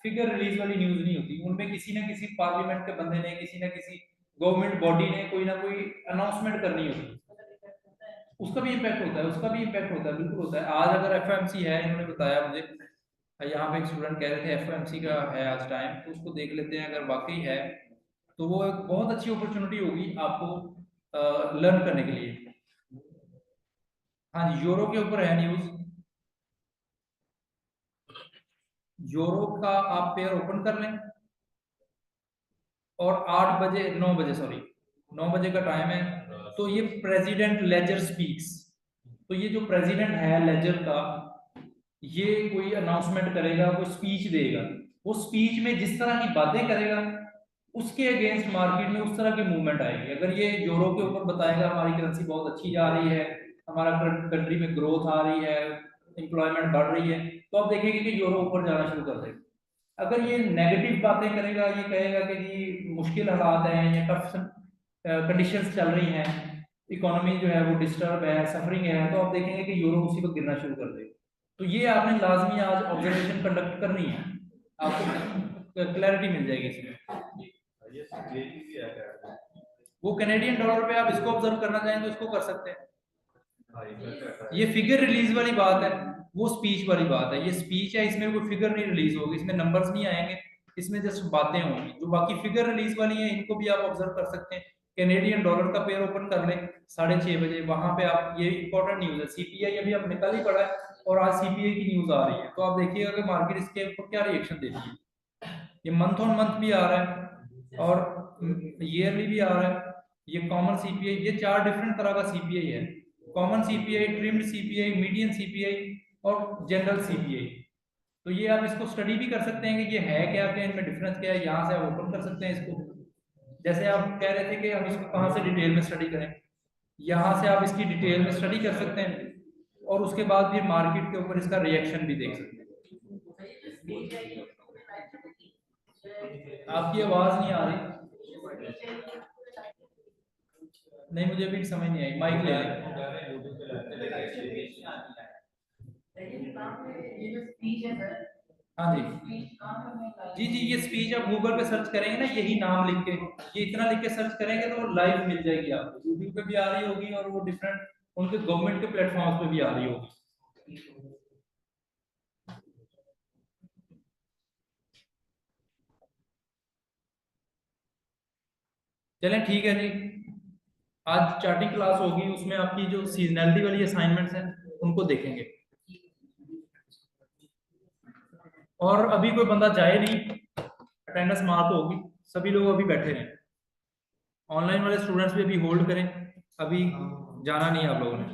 फिगर रिलीज वाली न्यूज नहीं होती, उनमें किसी ना किसी पार्लियामेंट के बंदे ने, किसी ना किसी गवर्नमेंट बॉडी ने कोई ना कोई अनाउंसमेंट करनी होती है, उसका भी इम्पैक्ट होता है, उसका भी इम्पैक्ट होता है, बिल्कुल होता है। आज अगर एफएमसी है, इन्होंने बताया मुझे, यहाँ पे एक स्टूडेंट कह रहे थे एफएमसी का है आज टाइम, तो उसको देख लेते हैं, अगर वाकई है तो वो एक बहुत अच्छी अपॉर्चुनिटी होगी आपको लर्न करने के लिए। हाँ जी, यूरो के ऊपर है न्यूज, यूरो का आप पेयर ओपन कर लें और 8 बजे 9 बजे सॉरी 9 बजे का टाइम है, तो ये प्रेसिडेंट लेजर स्पीक्स, तो ये जो प्रेसिडेंट है लेजर का, ये कोई अनाउंसमेंट करेगा, वो स्पीच देगा, वो स्पीच में जिस तरह की बातें करेगा उसके अगेंस्ट मार्केट में उस तरह की मूवमेंट आएगी। अगर ये यूरो के ऊपर बताएगा हमारी करेंसी बहुत अच्छी जा रही है, हमारा कंट्री में ग्रोथ आ रही है, एम्प्लॉयमेंट बढ़ रही है, तो आप देखेंगे कि यूरो ऊपर जाना शुरू कर देगा। अगर ये नेगेटिव बातें करेगा, ये कहेगा कि जी मुश्किल हालात हैं या टफ कंडीशंस चल रही हैं, इकोनॉमी जो है वो डिस्टर्ब है, सफरिंग है, तो आप देखेंगे कि यूरो उसी वक्त गिरना शुरू कर देगा। तो ये आपने लाजमी आज ऑब्जर्वेशन कंडक्ट करनी है, आपको क्लैरिटी मिल जाएगी इसमें। ये CPI भी है क्या? वो कैनेडियन डॉलर पे आप इसको ऑब्जर्व करना चाहें तो इसको कर सकते हैं। हाँ, ये फिगर रिलीज वाली बात है, वो स्पीच वाली बात है। ये स्पीच है, इसमें कोई फिगर नहीं रिलीज होगी, इसमें नंबर्स नहीं आएंगे, इसमें जस्ट बातें होंगी। जो बाकी फिगर रिलीज वाली है इनको भी आप ऑब्जर्व कर सकते हैं। कैनेडियन डॉलर का पेयर ओपन कर लें 6:30 बजे, वहां पे आप, ये इंपॉर्टेंट न्यूज है, सीपीआई अभी हमने कल ही पढ़ा है और आज सीपीआई की न्यूज आ रही है, तो आप देखिएगा कि मार्केट इसके ऊपर क्या रिएक्शन देती है। ये मंथ ऑन मंथ भी आ रहा है और ईयरली भी आ रहा है। ये कॉमन सीपीआई, ये 4 डिफरेंट तरह का सीपीआई है, common CPI, trimmed CPI, median CPI और जनरल सीपीआई। तो ये आप इसको स्टडी भी कर सकते हैं कि ये है क्या, क्या इनमें डिफरेंस क्या है, यहाँ से आप ओपन कर सकते हैं इसको। जैसे आप कह रहे थे कि हम इसको कहाँ से डिटेल में स्टडी करें, यहाँ से आप इसकी डिटेल में स्टडी कर सकते हैं और उसके बाद फिर मार्केट के ऊपर इसका रिएक्शन भी देख सकते हैं। आपकी आवाज नहीं आ रही, नहीं मुझे भी समझ नहीं आई, माइक ले लें। हाँ जी जी, ये स्पीच आप गूगल पे सर्च करेंगे ना, यही नाम लिख के, ये इतना लिख के सर्च करेंगे तो वो लाइव मिल जाएगी आपको, यूट्यूब पे भी आ रही होगी और वो डिफरेंट उनके गवर्नमेंट के प्लेटफॉर्म्स पे भी आ रही होगी। चलें ठीक है जी, आज चार्टिंग क्लास होगी, उसमें आपकी जो सीजनैलिटी वाली असाइनमेंट्स हैं उनको देखेंगे। और अभी कोई बंदा जाए नहीं, अटेंडेंस मार्क होगी, सभी लोग अभी बैठे रहें। ऑनलाइन वाले स्टूडेंट्स भी अभी होल्ड करें, अभी जाना नहीं है आप लोगों ने।